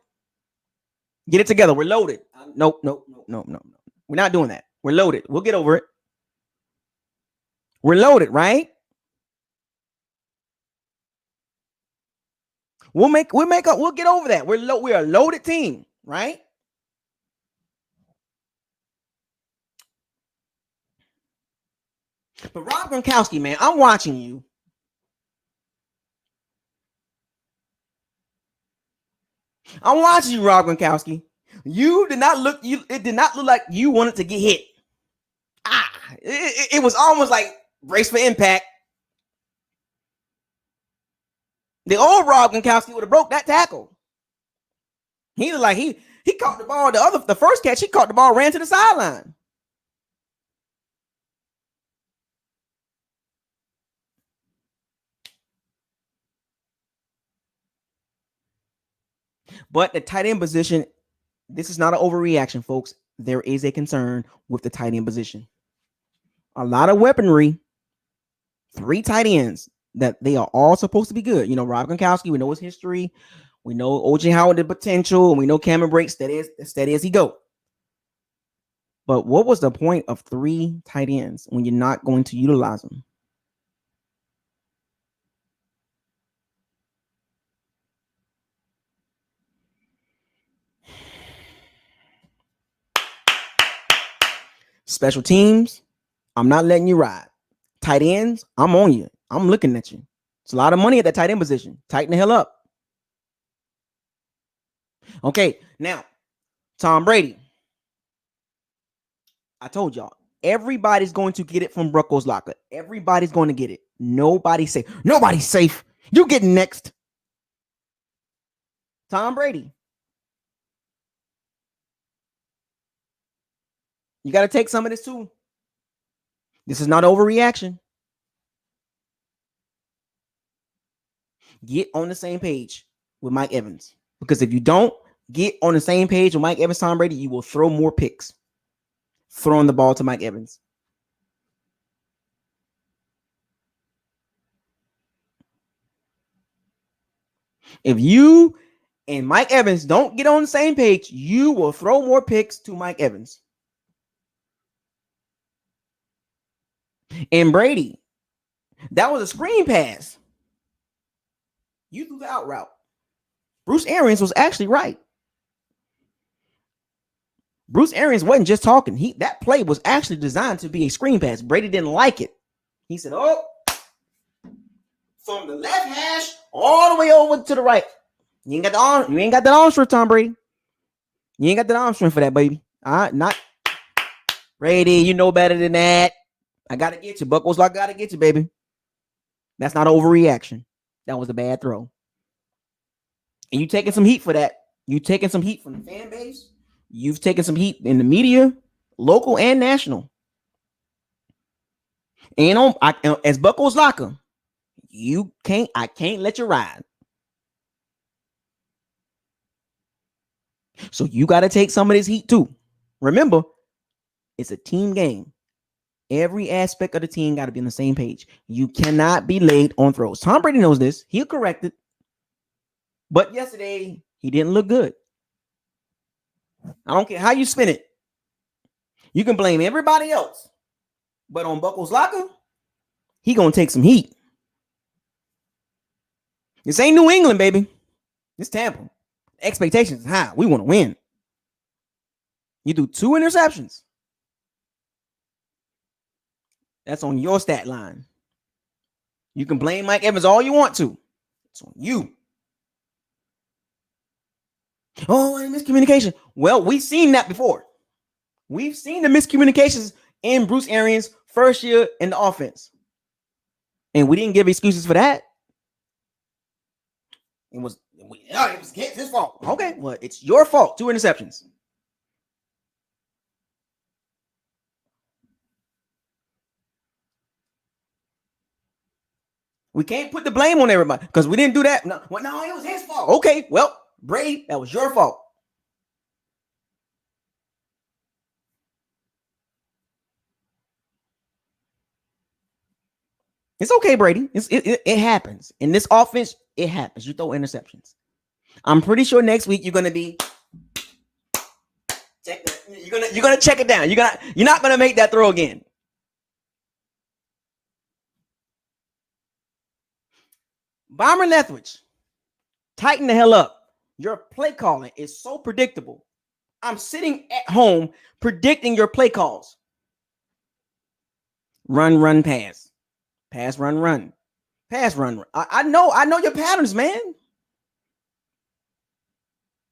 Get it together. We're loaded. No. We're not doing that. We're loaded. We'll get over it. We're loaded, right? We'll get over that. We're a loaded team, right? But Rob Gronkowski, man, I'm watching you. I'm watching you, Rob Gronkowski. It did not look like you wanted to get hit. It was almost like brace for impact. The old Rob Gronkowski would have broke that tackle. He was like he caught the ball. The first catch, he caught the ball, ran to the sideline. But the tight end position, this is not an overreaction, folks. There is a concern with the tight end position. A lot of weaponry, 3 tight ends that they are all supposed to be good. You know, Rob Gronkowski, we know his history. We know O.J. Howard, the potential, and we know Cameron Brate, steady as he go. But what was the point of 3 tight ends when you're not going to utilize them? Special teams, I'm not letting you ride. Tight ends, I'm on you. I'm looking at you. It's a lot of money at that tight end position. Tighten the hell up. Okay, now, Tom Brady. I told y'all, everybody's going to get it from Broncos locker. Everybody's going to get it. Nobody's safe. Nobody's safe. You get next. Tom Brady. You got to take some of this too. This is not overreaction. Get on the same page with Mike Evans. Because if you don't get on the same page with Mike Evans, Tom Brady, you will throw more picks. Throwing the ball to Mike Evans. If you and Mike Evans don't get on the same page, you will throw more picks to Mike Evans. And Brady, that was a screen pass. You threw the out route. Bruce Arians was actually right. Bruce Arians wasn't just talking. That play was actually designed to be a screen pass. Brady didn't like it. He said, "Oh, from the left hash all the way over to the right. You ain't got that arm strength, Tom Brady. You ain't got that arm strength for that, baby. Not Brady. You know better than that. I gotta get you. Buckles, I gotta get you, baby. That's not overreaction. That was a bad throw. And you taking some heat for that. You taking some heat from the fan base. You've taken some heat in the media, local and national. And as Buckles locker, I can't let you ride. So you got to take some of this heat too. Remember, it's a team game. Every aspect of the team got to be on the same page. You cannot be late on throws. Tom Brady knows this. He'll correct it. But yesterday, he didn't look good. I don't care how you spin it. You can blame everybody else. But on Buckles locker, he going to take some heat. This ain't New England, baby. This Tampa. Expectations high. We want to win. You do 2 interceptions. That's on your stat line. You can blame Mike Evans all you want to. It's on you. Oh, miscommunication. Well, we've seen that before. We've seen the miscommunications in Bruce Arians' first year in the offense. And we didn't give excuses for that. It was his fault. Okay, well, it's your fault. 2 interceptions. We can't put the blame on everybody because we didn't do that. No, well, no, it was his fault. Okay, well, Brady, that was your fault. It's okay, Brady. It happens. In this offense, it happens. You throw interceptions. I'm pretty sure next week you're gonna be you're gonna check it down. You're not gonna make that throw again. Byron Leftwich, tighten the hell up. Your play calling is so predictable. I'm sitting at home predicting your play calls. Run, pass. Pass, run. Pass, run. I know your patterns, man.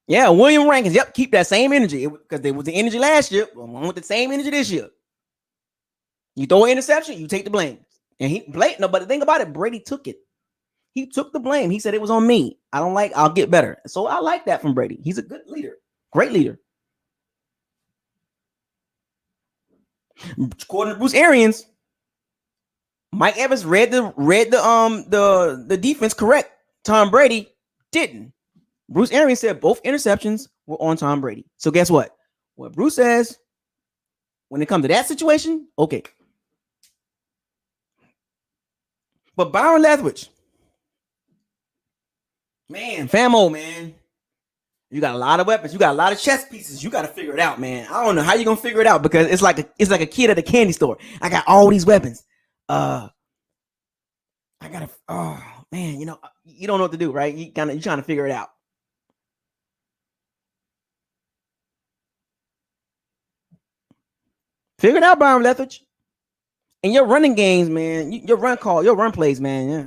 Yeah, William Rankins. Yep, keep that same energy because there was the energy last year. I want the same energy this year. You throw an interception, you take the blame. And he played. No, but the thing about it, Brady took it. He took the blame. He said it was on me. I'll get better. So I like that from Brady. He's a good leader. Great leader. According to Bruce Arians, Mike Evans read the defense correct. Tom Brady didn't. Bruce Arians said both interceptions were on Tom Brady. So guess what? What Bruce says, when it comes to that situation, okay. But Byron Leftwich, man, Famo, man, you got a lot of weapons. You got a lot of chess pieces. You got to figure it out, man. I don't know how you're gonna figure it out because it's like a kid at a candy store. I got all these weapons. I gotta. Oh man, you don't know what to do, right? You're trying to figure it out. Figure it out, Byron Leftwich. And your running games, man. Your run plays, man. Yeah.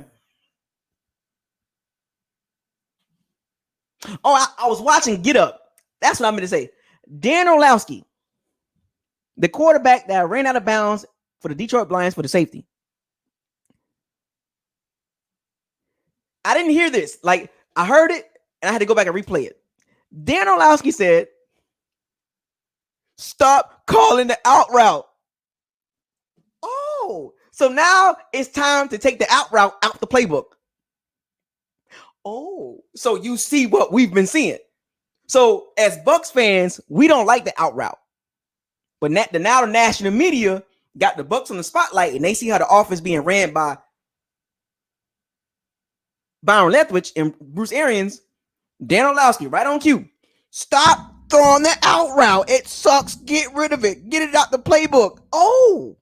Oh, I was watching Get Up. That's what I'm going to say. Dan Orlowski, the quarterback that ran out of bounds for the Detroit Lions for the safety. I didn't hear this. Like, I heard it, and I had to go back and replay it. Dan Orlowski said, stop calling the out route. Oh, so now it's time to take the out route out the playbook. Oh, so you see what we've been seeing. So as Bucs fans, we don't like the out route. But now the national media got the Bucs on the spotlight, and they see how the offense being ran by Byron Leftwich and Bruce Arians. Dan Orlowski, right on cue. Stop throwing the out route. It sucks. Get rid of it. Get it out the playbook. Oh,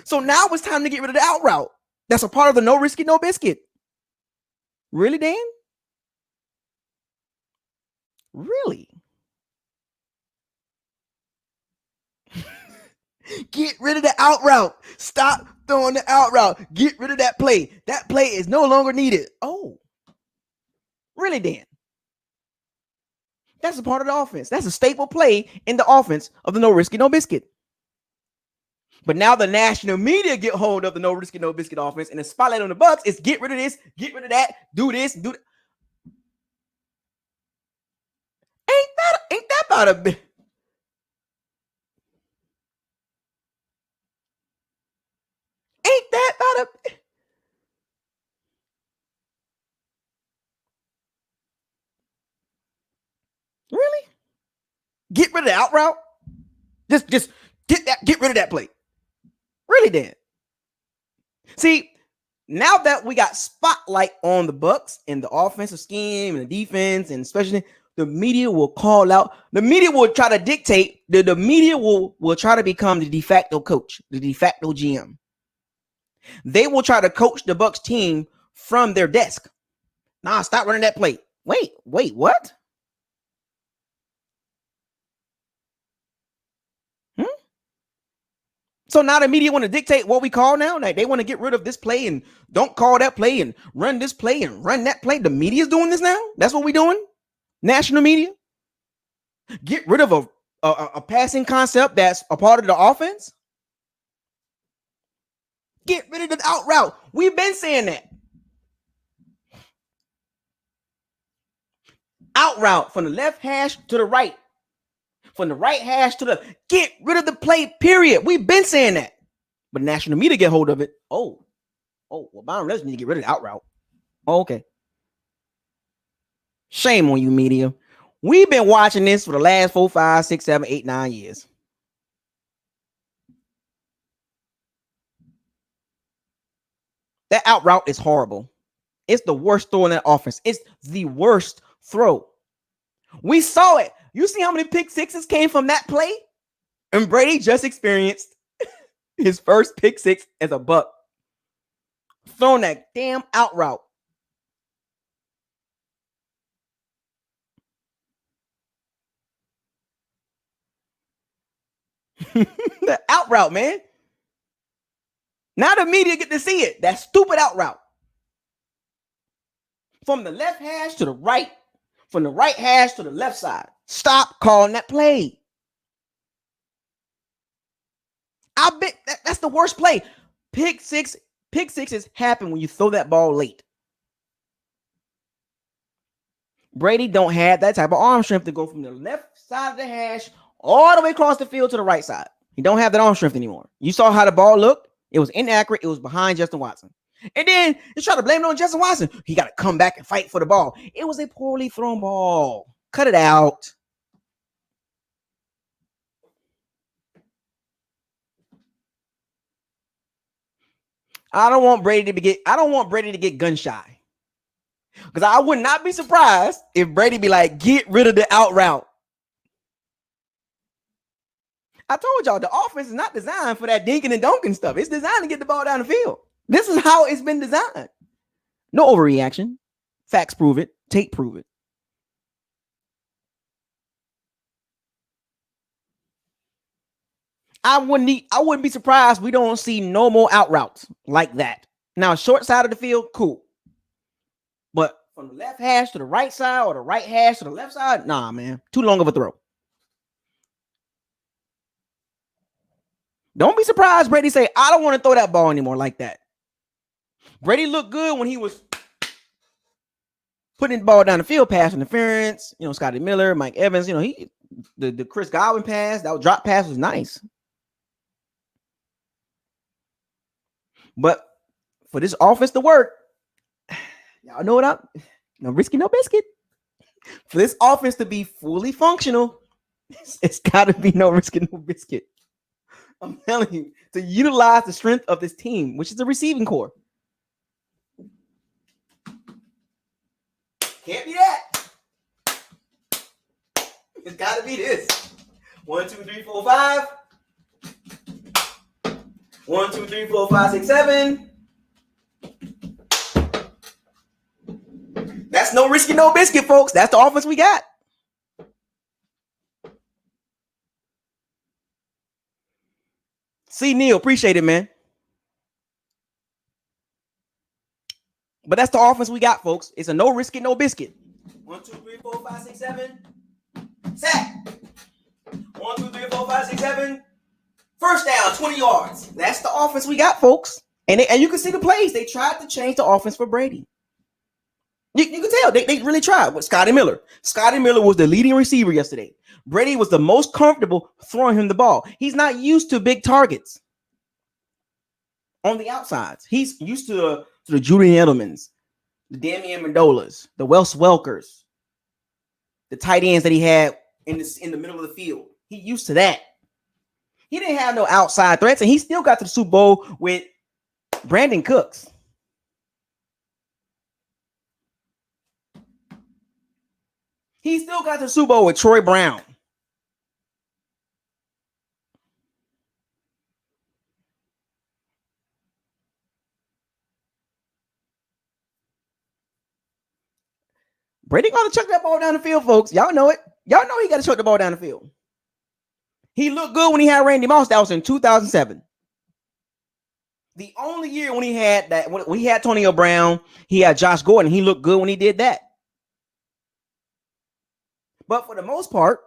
so now it's time to get rid of the out route. That's a part of the no risky, no biscuit. Really, Dan? Really? Get rid of the out route. Stop throwing the out route. Get rid of that play. That play is no longer needed. Oh, really, Dan? That's a part of the offense. That's a staple play in the offense of the no risky, no biscuit. But now the national media get hold of the no risky, no biscuit offense, and the spotlight on the Bucs is get rid of this, get rid of that, do this, do that. Ain't that about a bit? Ain't that about a? Really? Get rid of the out route? Just get rid of that play. Really, Dan? See, now that we got spotlight on the Bucs and the offensive scheme and the defense, and especially the media will call out. The media will try to dictate. The media will try to become the de facto coach, the de facto GM. They will try to coach the Bucs team from their desk. Nah, stop running that play. Wait, what? So now the media want to dictate what we call now. Like they want to get rid of this play and don't call that play and run this play and run that play. The media's doing this now. That's what we're doing. National media. Get rid of a passing concept that's a part of the offense. Get rid of the out route. We've been saying that. out route from the left hash to the right. From the right hash to the get rid of the play, period. We've been saying that. But national media get hold of it. Oh, well, Byron Leftwich need to get rid of the out route. Oh, okay. Shame on you, media. We've been watching this for the last 4, 5, 6, 7, 8, 9 years. That out route is horrible. It's the worst throw in that offense. It's the worst throw. We saw it. You see how many pick sixes came from that play? And Brady just experienced his first pick six as a Buck. Throwing that damn out route. The out route, man. Now the media get to see it. That stupid out route. From the left hash to the right. From the right hash to the left side. Stop calling that play. I bet that's the worst play. Pick sixes happen when you throw that ball late. Brady don't have that type of arm strength to go from the left side of the hash all the way across the field to the right side. He don't have that arm strength anymore. You saw how the ball looked. It was inaccurate. It was behind Justin Watson. And then you try to blame it on Justin Watson. He got to come back and fight for the ball. It was a poorly thrown ball. Cut it out. I don't want Brady to get gun shy. Because I would not be surprised if Brady be like, get rid of the out route. I told y'all the offense is not designed for that dinking and donking stuff. It's designed to get the ball down the field. This is how it's been designed. No overreaction. Facts prove it. Tape prove it. I wouldn't be surprised we don't see no more out routes like that. Now, short side of the field, cool. But from the left hash to the right side or the right hash to the left side, nah, man. Too long of a throw. Don't be surprised Brady say, I don't want to throw that ball anymore like that. Brady looked good when he was putting the ball down the field, pass interference. Scotty Miller, Mike Evans. The Chris Godwin pass, that drop pass was nice. But for this offense to work, y'all know what no risky, no biscuit. For this offense to be fully functional, it's got to be no risky, no biscuit. I'm telling you, to utilize the strength of this team, which is the receiving core. Can't be that. It's got to be this. 1, 2, 3, 4, 5. 1, 2, 3, 4, 5, 6, 7. That's no risky, no biscuit, folks. That's the offense we got. See, Neil, appreciate it, man. But that's the offense we got, folks. It's a no risk it, no biscuit. 1, 2, 3, 4, 5, 6, 7. Sack. 1, 2, 3, 4, 5, 6, 7. First down, 20 yards. That's the offense we got, folks. And you can see the plays. They tried to change the offense for Brady. You can tell they really tried with Scotty Miller. Scotty Miller was the leading receiver yesterday. Brady was the most comfortable throwing him the ball. He's not used to big targets on the outsides. He's used to the Julian Edelmans, the Damian Mendolas, the Wes Welkers, the tight ends that he had in the middle of the field. He used to that. He didn't have no outside threats, and he still got to the Super Bowl with Brandon Cooks. He still got to the Super Bowl with Troy Brown. Brady gonna chuck that ball down the field, folks. Y'all know it. Y'all know he got to chuck the ball down the field. He looked good when he had Randy Moss. That was in 2007. The only year when he had that, when he had Antonio Brown, he had Josh Gordon. He looked good when he did that. But for the most part,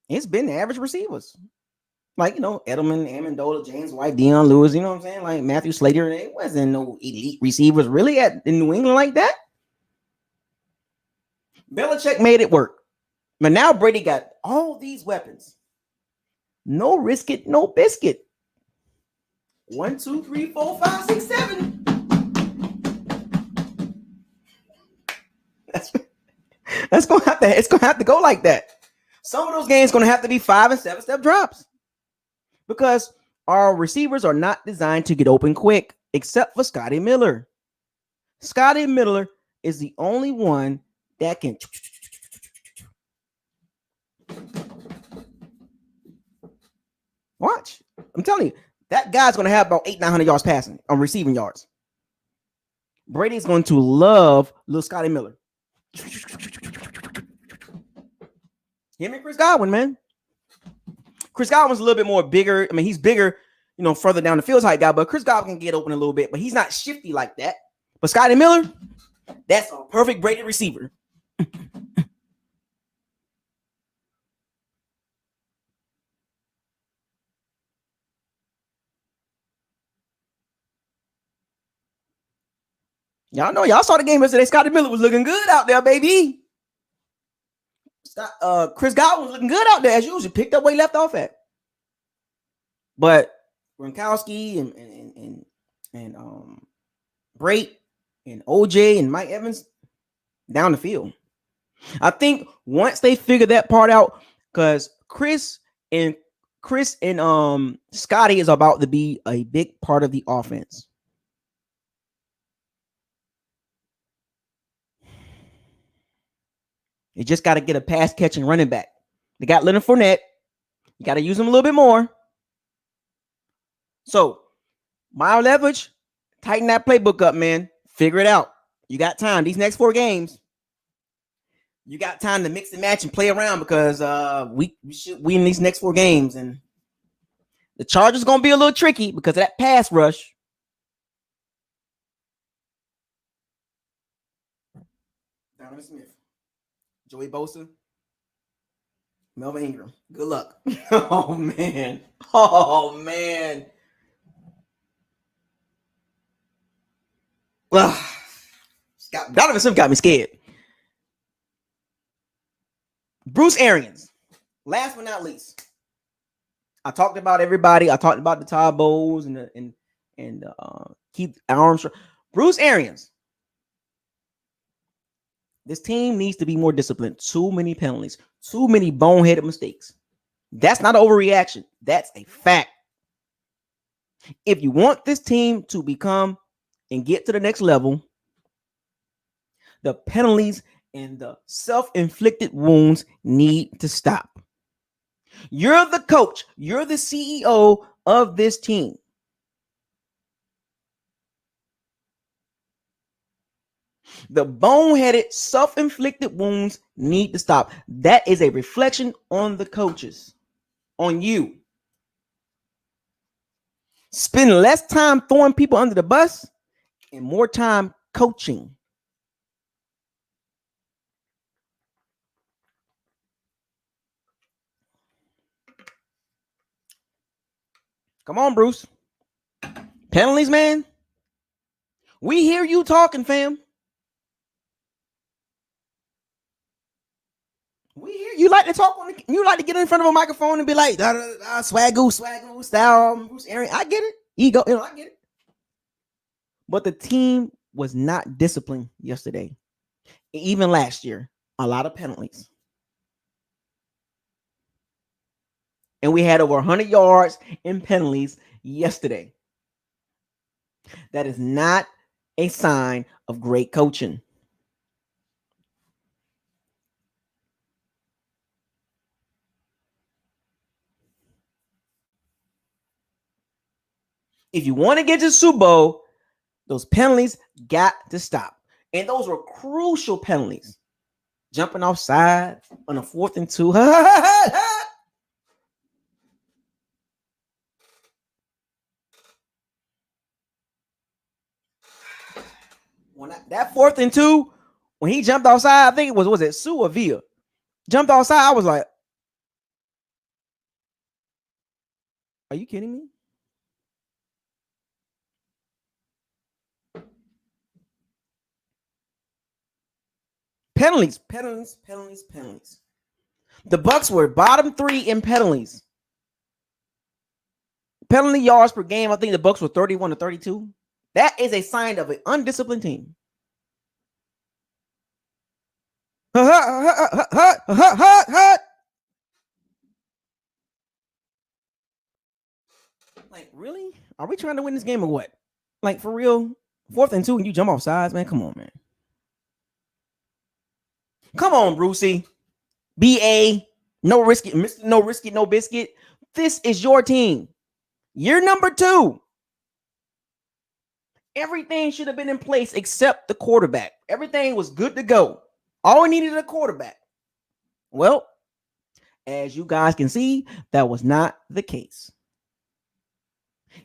it's been the average receivers. Like, Edelman, Amendola, James White, Deion Lewis, you know what I'm saying? Like Matthew Slater. It wasn't no elite receivers really in New England like that. Belichick made it work. But now Brady got all these weapons. No risk it, no biscuit. 1, 2, 3, 4, 5, 6, 7. That's gonna have to. It's gonna have to go like that. Some of those games gonna have to be 5 and 7 step drops because our receivers are not designed to get open quick, except for Scotty Miller. Scotty Miller is the only one that can. Watch. I'm telling you, that guy's going to have about 900 yards passing on receiving yards. Brady's going to love little Scotty Miller. Him and Chris Godwin, man. Chris Godwin's a little bit more bigger. I mean, he's bigger, further down the field type guy, but Chris Godwin can get open a little bit, but he's not shifty like that. But Scotty Miller, that's a perfect Brady receiver. Y'all know, y'all saw the game yesterday. Scotty Miller was looking good out there, baby. Chris Godwin was looking good out there as usual. Picked up where he left off at. But Gronkowski and Brate and OJ and Mike Evans down the field. I think once they figure that part out, because Chris and Scotty is about to be a big part of the offense. You just got to get a pass catching running back. They got Leonard Fournette. You got to use him a little bit more. So, mild leverage, tighten that playbook up, man. Figure it out. You got time. These next 4 games, you got time to mix and match and play around because we should win these next 4 games. And the Chargers going to be a little tricky because of that pass rush. Donovan Smith, Joey Bosa, Melvin Ingram. Good luck. Oh, man. Well, Donovan Smith got me scared. Bruce Arians. Last but not least. I talked about everybody. I talked about the Todd Bowles and Keith Armstrong. Bruce Arians. This team needs to be more disciplined. Too many penalties. Too many boneheaded mistakes. That's not an overreaction. That's a fact. If you want this team to become and get to the next level, the penalties and the self-inflicted wounds need to stop. You're the coach. You're the CEO of this team. The boneheaded, self-inflicted wounds need to stop. That is a reflection on the coaches, on you. Spend less time throwing people under the bus and more time coaching. Come on, Bruce. Penalties, man. We hear you talking, fam. We hear you like to talk you like to get in front of a microphone and be like, swagoo, style, Bruce Arians. I get it. Ego, I get it. But the team was not disciplined yesterday. Even last year, a lot of penalties. And we had over 100 yards in penalties yesterday. That is not a sign of great coaching. If you want to get to the Super Bowl, those penalties got to stop. And those were crucial penalties. Jumping offside on a 4th and 2. That 4th and 2, when he jumped outside, I think it was it Sue or Villa? Jumped outside, I was like, are you kidding me? Penalties. The Bucs were bottom 3 in penalties. Penalty yards per game. I think the Bucs were 31 to 32. That is a sign of an undisciplined team. Like, really? Are we trying to win this game or what? Like, for real? 4th and 2 and you jump off sides, man? Come on, man. Come on, Brucey. BA. No risky, no biscuit. This is your team. You're number 2. Everything should have been in place except the quarterback. Everything was good to go. All we needed a quarterback. Well, as you guys can see, that was not the case.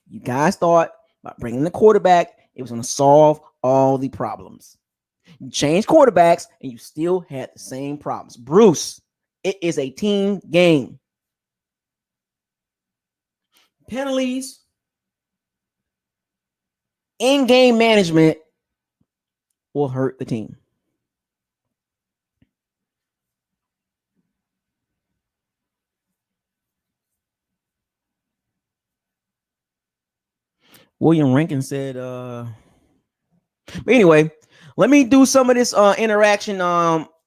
You guys thought by bringing the quarterback, it was going to solve all the problems. You changed quarterbacks and you still had the same problems. Bruce, it is a team game. Penalties, in-game management will hurt the team. William Rankin said, but anyway, let me do some of this interaction.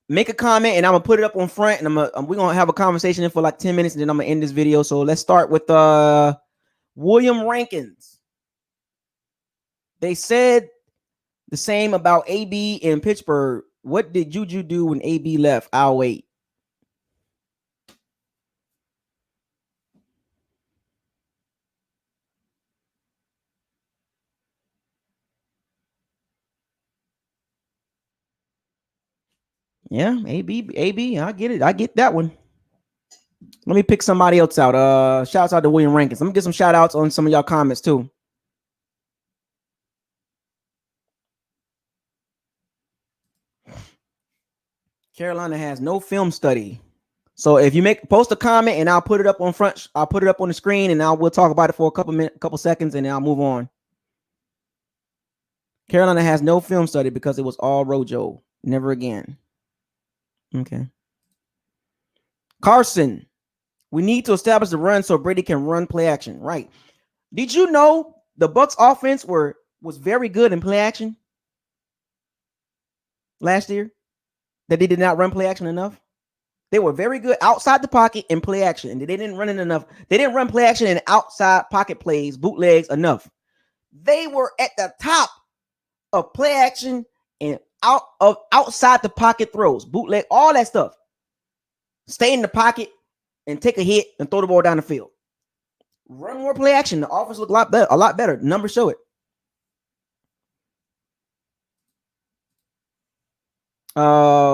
Make a comment and I'm gonna put it up on front, and we're gonna have a conversation for like 10 minutes, and then I'm gonna end this video. So let's start with William Rankins. They said the same about AB in Pittsburgh. What did Juju do when AB left? I'll wait. Yeah, AB. I get it. I get that one. Let me pick somebody else out. Shouts out to William Rankins. Let me get some shout outs on some of y'all comments too. Carolina has no film study. So if you post a comment and I'll put it up on front, I'll put it up on the screen and we'll talk about it for a couple seconds and then I'll move on. Carolina has no film study because it was all Rojo. Never again. Okay. Carson, we need to establish the run so Brady can run play action. Right. Did you know the Bucs offense was very good in play action last year? That they did not run play action enough? They were very good outside the pocket in play action, and they didn't run it enough. They didn't run play action and outside pocket plays, bootlegs enough. They were at the top of play action and outside the pocket throws, bootleg, all that stuff. Stay in the pocket and take a hit and throw the ball down the field. Run more play action. The offense looked a lot better. The numbers show it.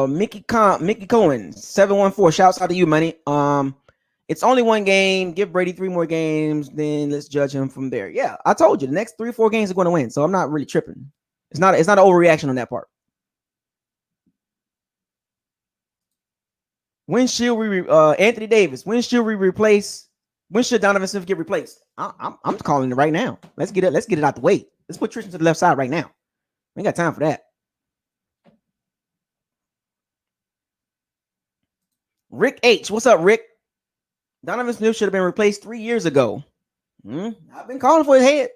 Mickey Cohen 714. Shouts out to you, money. It's only one game. Give Brady 3 more games, then let's judge him from there. Yeah, I told you the next 3 or 4 games are going to win, so I'm not really tripping. It's not an overreaction on that part. When should we Anthony Davis? When should we replace? When should Donovan Smith get replaced? I'm calling it right now. Let's get it out the way. Let's put Tristan to the left side right now. We ain't got time for that. Rick H, what's up, Rick? Donovan Smith should have been replaced 3 years ago. I've been calling for his head.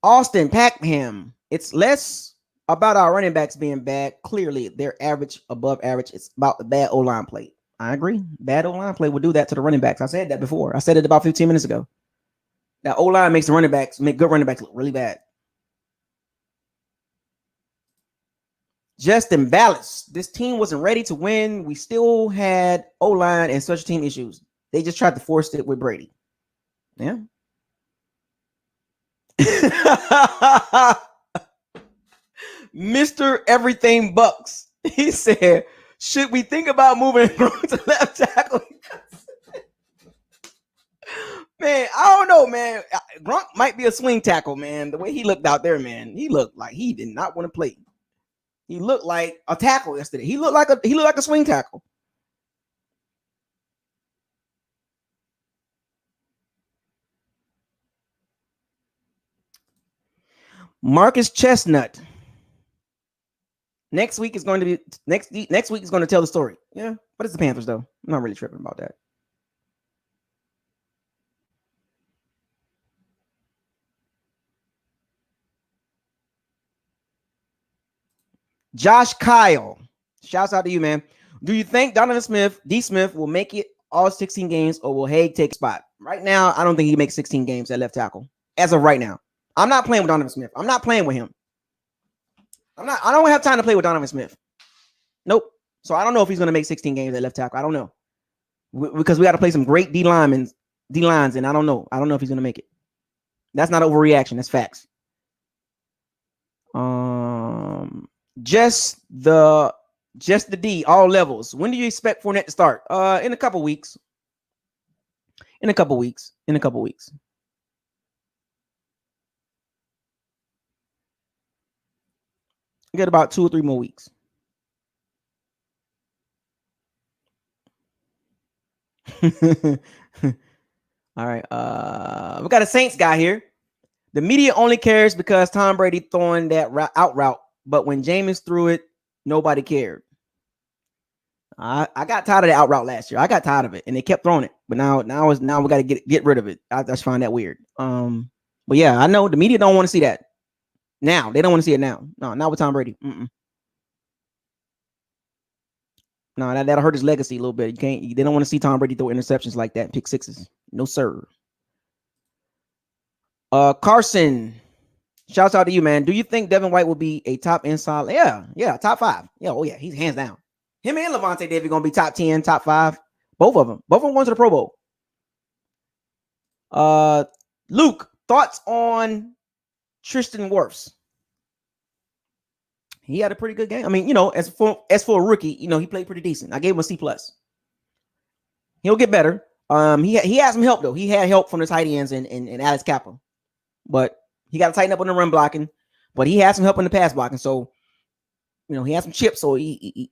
Austin Packham. It's less about our running backs being bad. Clearly, they're average, above average. It's about the bad O-line play. I agree. Bad O-line play would do that to the running backs. I said that before. I said it about 15 minutes ago. That O-line makes good running backs look really bad. Justin Ballas. This team wasn't ready to win. We still had O-line and special team issues. They just tried to force it with Brady. Yeah. Mr. Everything Bucks. He said, should we think about moving to left tackle? Man, I don't know, man. Gronk might be a swing tackle, man. The way he looked out there, man, he looked like he did not want to play. He looked like a tackle yesterday. He looked like a swing tackle. Marcus Chestnut. Next week is going to be next week is going to tell the story. Yeah, but it's the Panthers though. I'm not really tripping about that. Josh Kyle, shouts out to you, man. Do you think Donovan Smith, D. Smith, will make it all 16 games, or will Haig take a spot? Right now, I don't think he makes 16 games at left tackle. As of right now, I'm not playing with Donovan Smith. I'm not playing with him. I don't have time to play with Donovan Smith. Nope. So I don't know if he's going to make 16 games at left tackle. I don't know because we got to play some great D lines, and I don't know. I don't know if he's going to make it. That's not overreaction. That's facts. Just the D, all levels. When do you expect Fournette to start? In a couple weeks. In a couple weeks. You get about 2 or 3 more weeks. All right. We got a Saints guy here. The media only cares because Tom Brady throwing that out route, but when Jameis threw it, nobody cared. I got tired of the out route last year. I got tired of it, and they kept throwing it. But now we got to get rid of it. I just find that weird. But yeah, I know the media don't want to see that. Now they don't want to see it now. No, not with Tom Brady. No, that'll hurt his legacy a little bit. They don't want to see Tom Brady throw interceptions like that, pick sixes. No sir. Carson, shouts out to you, man. Do you think Devin White will be a top inside? Yeah, top 5. Yeah, oh yeah, he's hands down. Him and Levante David gonna be top 10, top 5. Both of them going to the Pro Bowl. Luke, thoughts on Tristan Wirfs? He had a pretty good game. I mean, as for a rookie, he played pretty decent. I gave him a C+. He'll get better. He had some help though. He had help from the tight ends and Alex Kappa, but he got to tighten up on the run blocking. But he had some help in the pass blocking, so he had some chips. So they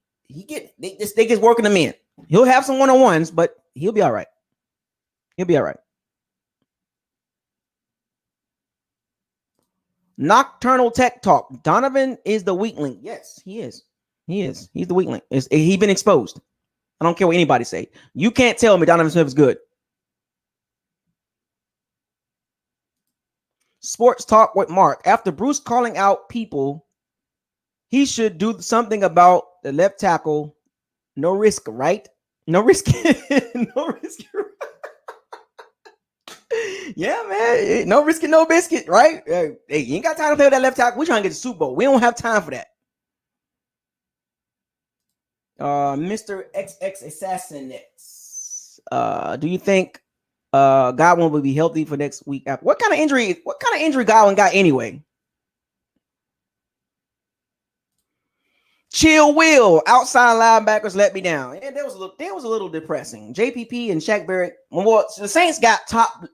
just working him in. He'll have some one-on-ones, but he'll be all right. Nocturnal Tech Talk. Donovan is the weak link. Yes, he is. He's the weak link. He's been exposed. I don't care what anybody say. You can't tell me Donovan Smith is good. Sports Talk with Mark. After Bruce calling out people, he should do something about the left tackle. No risk, right? No risk. No risk. Yeah, man. No risk, no biscuit, right? Hey, you ain't got time to play with that left tackle. We're trying to get the Super Bowl. We don't have time for that. Mr. XX Assassinates. Do you think Godwin will be healthy for next week? What kind of injury Godwin got anyway? Chill Will, outside linebackers let me down. And that was a little depressing. JPP and Shaq Barrett. Well, the Saints got top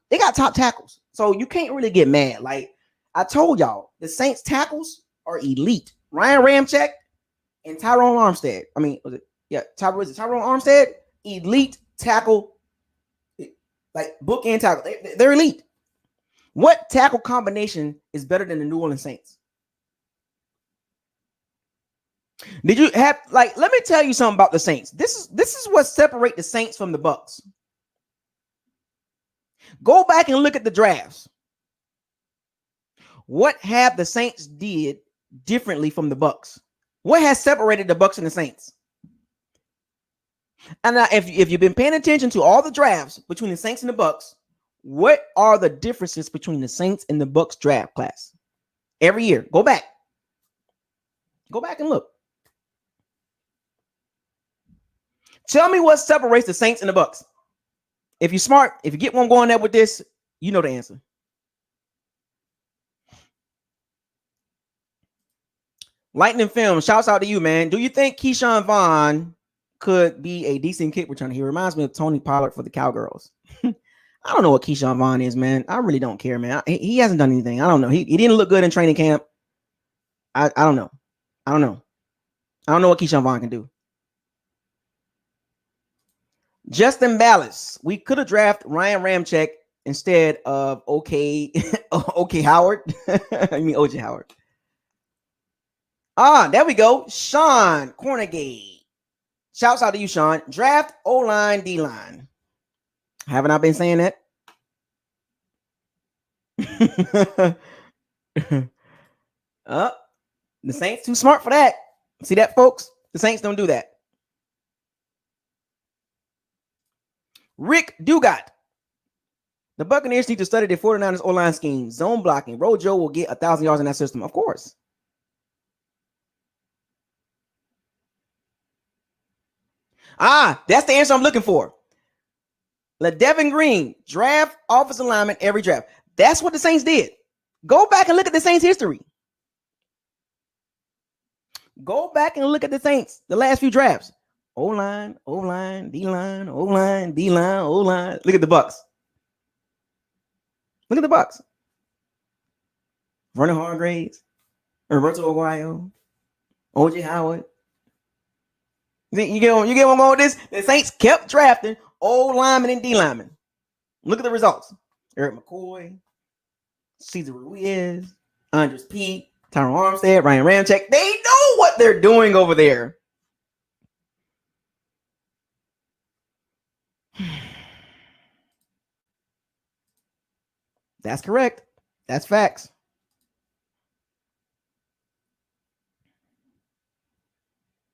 tackles. So you can't really get mad. Like I told y'all, the Saints tackles are elite. Ryan Ramczyk and Tyrone Armstead. I mean, Tyrone Armstead? Elite tackle. Like bookend tackle. They're elite. What tackle combination is better than the New Orleans Saints? Did you have let me tell you something about the Saints. This is what separates the Saints from the Bucs. Go back and look at the drafts. What have the Saints did differently from the Bucs? What has separated the Bucs and the Saints? And now, if you've been paying attention to all the drafts between the Saints and the Bucs, what are the differences between the Saints and the Bucs draft class? Every year, go back and look. Tell me what separates the Saints and the Bucs. If you're smart, if you get one going there with this, you know the answer. Lightning Film, shouts out to you, man. Do you think Keyshawn Vaughn could be a decent kick returner? He reminds me of Tony Pollard for the Cowgirls. I don't know what Keyshawn Vaughn is, man. I really don't care, man. He hasn't done anything. I don't know. He didn't look good in training camp. I don't know. I don't know what Keyshawn Vaughn can do. Justin Ballas. We could have drafted Ryan Ramczyk instead of OK Howard. I mean OJ Howard. There we go. Sean Cornegate. Shouts out to you, Sean. Draft O-line, D-line. Haven't I been saying that? The Saints too smart for that. See that, folks? The Saints don't do that. Rick Dugat. The Buccaneers need to study the 49ers O-line scheme. Zone blocking. Rojo will get 1,000 yards in that system. Of course. That's the answer I'm looking for. LaDevin Green, draft offensive lineman every draft. That's what the Saints did. Go back and look at the Saints' history. Go back and look at the Saints, the last few drafts. O-line, O-line, D-line, O-line, D-line, O-line. Look at the Bucs. Look at the Bucs. Vernon Hargraves, Roberto Aguayo, O.J. Howard. You get one more of this? The Saints kept drafting O-linemen and D-linemen. Look at the results. Eric McCoy, Cesar Ruiz, Andres Pete, Tyron Armstead, Ryan Ramczyk. They know what they're doing over there. That's correct. That's facts.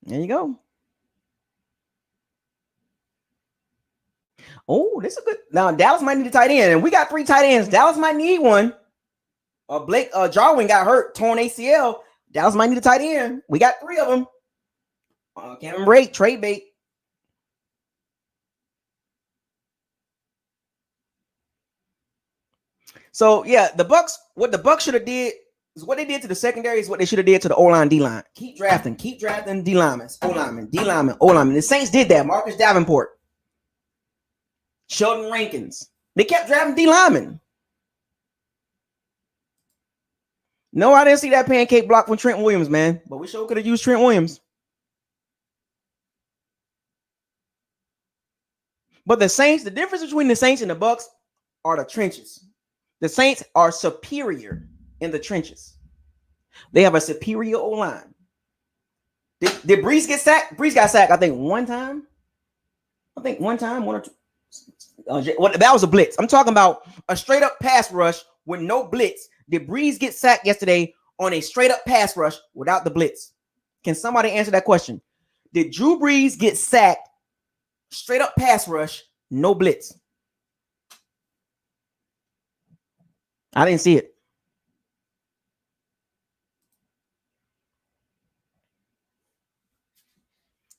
There you go. Oh, this is good. Now, Dallas might need a tight end, and we got 3 tight ends. Dallas might need one. Blake Jarwin got hurt, torn ACL. Dallas might need a tight end. We got 3 of them. Cameron Brate, trade bait. So, yeah, what the Bucs should have did is what they did to the secondary is what they should have did to the O-line, D-line. Keep drafting D-linemen, O-linemen, D-linemen, O-linemen. The Saints did that. Marcus Davenport, Sheldon Rankins. They kept drafting D-linemen. No, I didn't see that pancake block from Trent Williams, man. But we sure could have used Trent Williams. But the Saints, the difference between the Saints and the Bucs are the trenches. The Saints are superior in the trenches. They have a superior O-line. Did Brees get sacked? Brees got sacked, I think, one time. One or two. That was a blitz. I'm talking about a straight up pass rush with no blitz. Did Brees get sacked yesterday on a straight up pass rush without the blitz? Can somebody answer that question? Did Drew Brees get sacked straight up pass rush, no blitz? I didn't see it.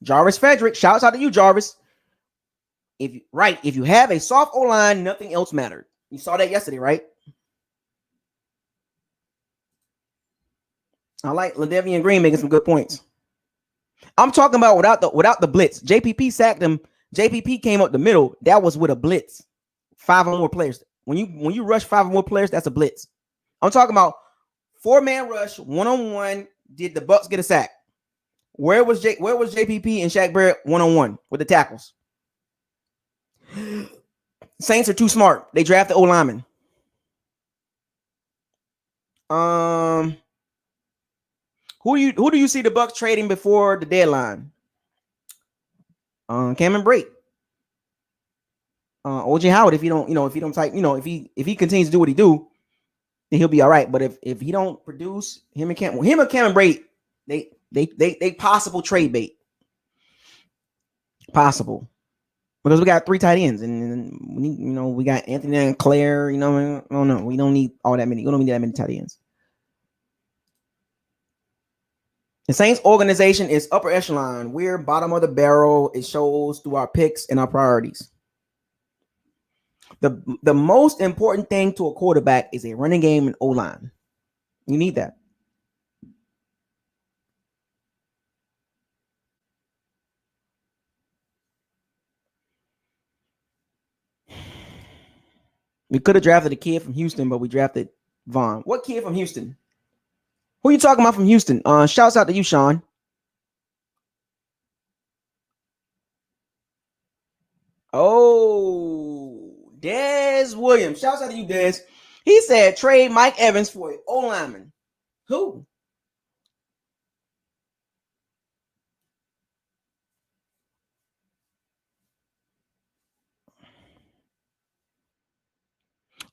Jarvis Frederick, shouts out to you, Jarvis. If you have a soft O-line, nothing else mattered. You saw that yesterday, right? I like LaDevian Green making some good points. I'm talking about without the blitz. JPP sacked him. JPP came up the middle. That was with a blitz. 5 or more players. When you rush 5 or more players, that's a blitz. I'm talking about 4-man rush, 1-on-1. Did the Bucs get a sack? Where was JPP and Shaq Barrett 1-on-1 with the tackles? Saints are too smart. They draft the O-lineman. Who do you see the Bucs trading before the deadline? Cameron Brate. O.J. Howard, if he continues to do what he do, then he'll be all right. But if he don't produce, him and Cameron Brate, they possible trade bait. Possible. Because we got 3 tight ends, and we got Anthony and Claire. I don't know. We don't need all that many. We don't need that many tight ends. The Saints organization is upper echelon. We're bottom of the barrel. It shows through our picks and our priorities. The most important thing to a quarterback is a running game and O-line. You need that. We could have drafted a kid from Houston, but we drafted Vaughn. What kid from Houston? Who are you talking about from Houston? Shouts out to you, Sean. Oh, Dez Williams. Shouts out to you, Dez. He said trade Mike Evans for an O-lineman. Who?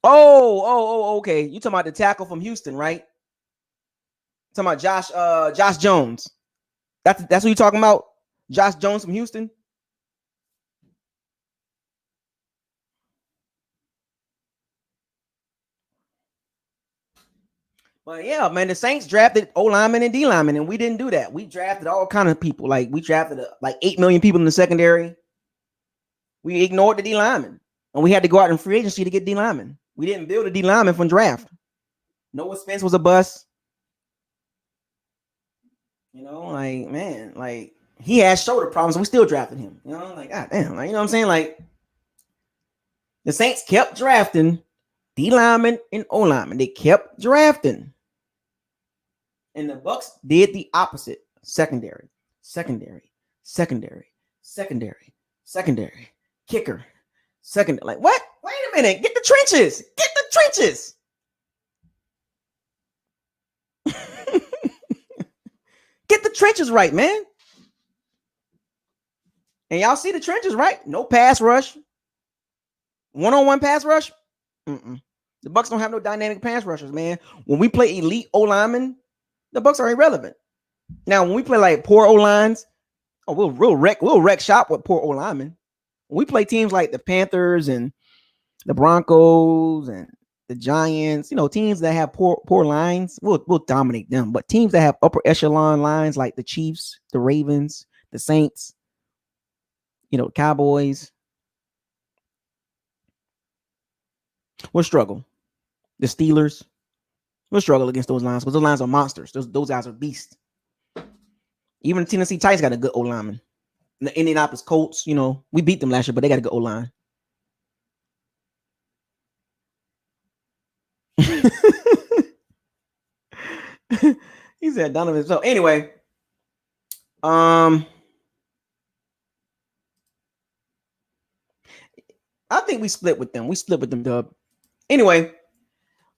Okay. You talking about the tackle from Houston, right? Talking about Josh Jones. That's what you talking about? Josh Jones from Houston? But yeah, man, the Saints drafted O linemen and D linemen, and we didn't do that. We drafted all kind of people. Like we drafted like 8 million people in the secondary. We ignored the D linemen, and we had to go out in free agency to get D linemen. We didn't build a D lineman from draft. Noah Spence was a bust. You know, like man, like he had shoulder problems. We still drafted him. You know, like God damn, like you know what I'm saying? Like the Saints kept drafting D linemen and O linemen. They kept drafting. And the Bucs did the opposite. Secondary, secondary, secondary, secondary, secondary, kicker, second. Like what? Wait a minute. Get the trenches. Get the trenches. Get the trenches right, man. And y'all see the trenches, right? No pass rush. One-on-one pass rush. Mm-mm. The Bucs don't have no dynamic pass rushers, man. When we play elite O linemen, the Bucs are irrelevant. Now, when we play like poor O lines, we'll wreck shop with poor O linemen. When we play teams like the Panthers and the Broncos and the Giants, you know, teams that have poor lines, we'll dominate them. But teams that have upper echelon lines like the Chiefs, the Ravens, the Saints, you know, Cowboys, we'll struggle. The Steelers, we'll struggle against those lines because those lines are monsters. Those guys are beasts. Even the Tennessee Titans got a good O lineman. The Indianapolis Colts, you know, we beat them last year, but they got a good O line. He said Donovan. So anyway, I think we split with them. We split with them, Dub. Anyway,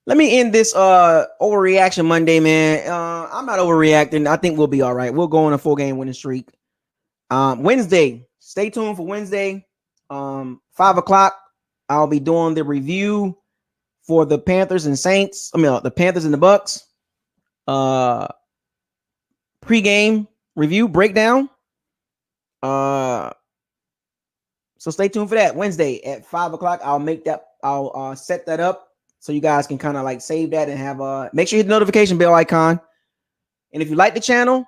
let me end this overreaction Monday, man. I'm not overreacting. I think we'll be all right. We'll go on a 4-game winning streak. Wednesday, stay tuned for Wednesday. 5:00. I'll be doing the review for the Panthers and Saints. The Panthers and the Bucs. Pre-game review breakdown. So stay tuned for that Wednesday at 5:00. I'll set that up so you guys can kind of like save that and have make sure you hit the notification bell icon. And if you like the channel,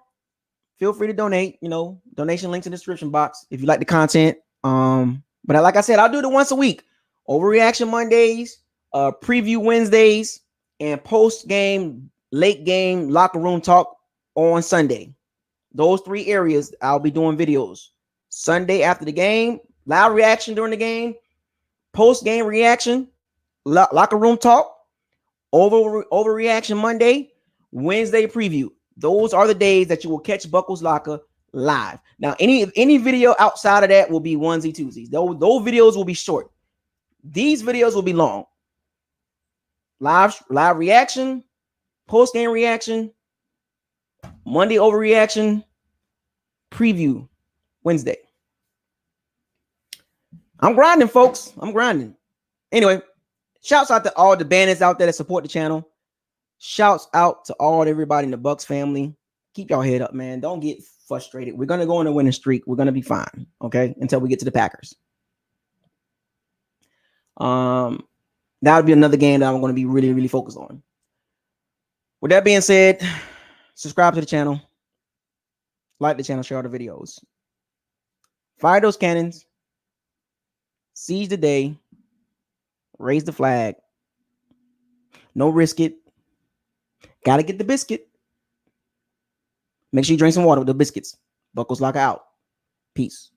feel free to donate. You know, donation links in the description box if you like the content. But like I said, I'll do it once a week. Overreaction Mondays, preview Wednesdays, and post-game, late game, locker room talk on Sunday. Those 3 areas I'll be doing videos. Sunday after the game, live reaction during the game, post-game reaction, locker room talk, overreaction Monday, Wednesday preview. Those are the days that you will catch Buckles Locker live. Now, any video outside of that will be onesie twosies. Those videos will be short. These videos will be long. Live reaction, post-game reaction, Monday overreaction, preview Wednesday. I'm grinding, folks. I'm grinding. Anyway, shouts out to all the bandits out there that support the channel. Shouts out to everybody in the Bucs family. Keep y'all head up, man. Don't get frustrated. We're going to go on a winning streak. We're going to be fine, okay, until we get to the Packers. That would be another game that I'm going to be really, really focused on. With that being said, subscribe to the channel. Like the channel, share all the videos. Fire those cannons. Seize the day. Raise the flag. No risk it. Gotta get the biscuit. Make sure you drink some water with the biscuits. Buckles Locker out. Peace.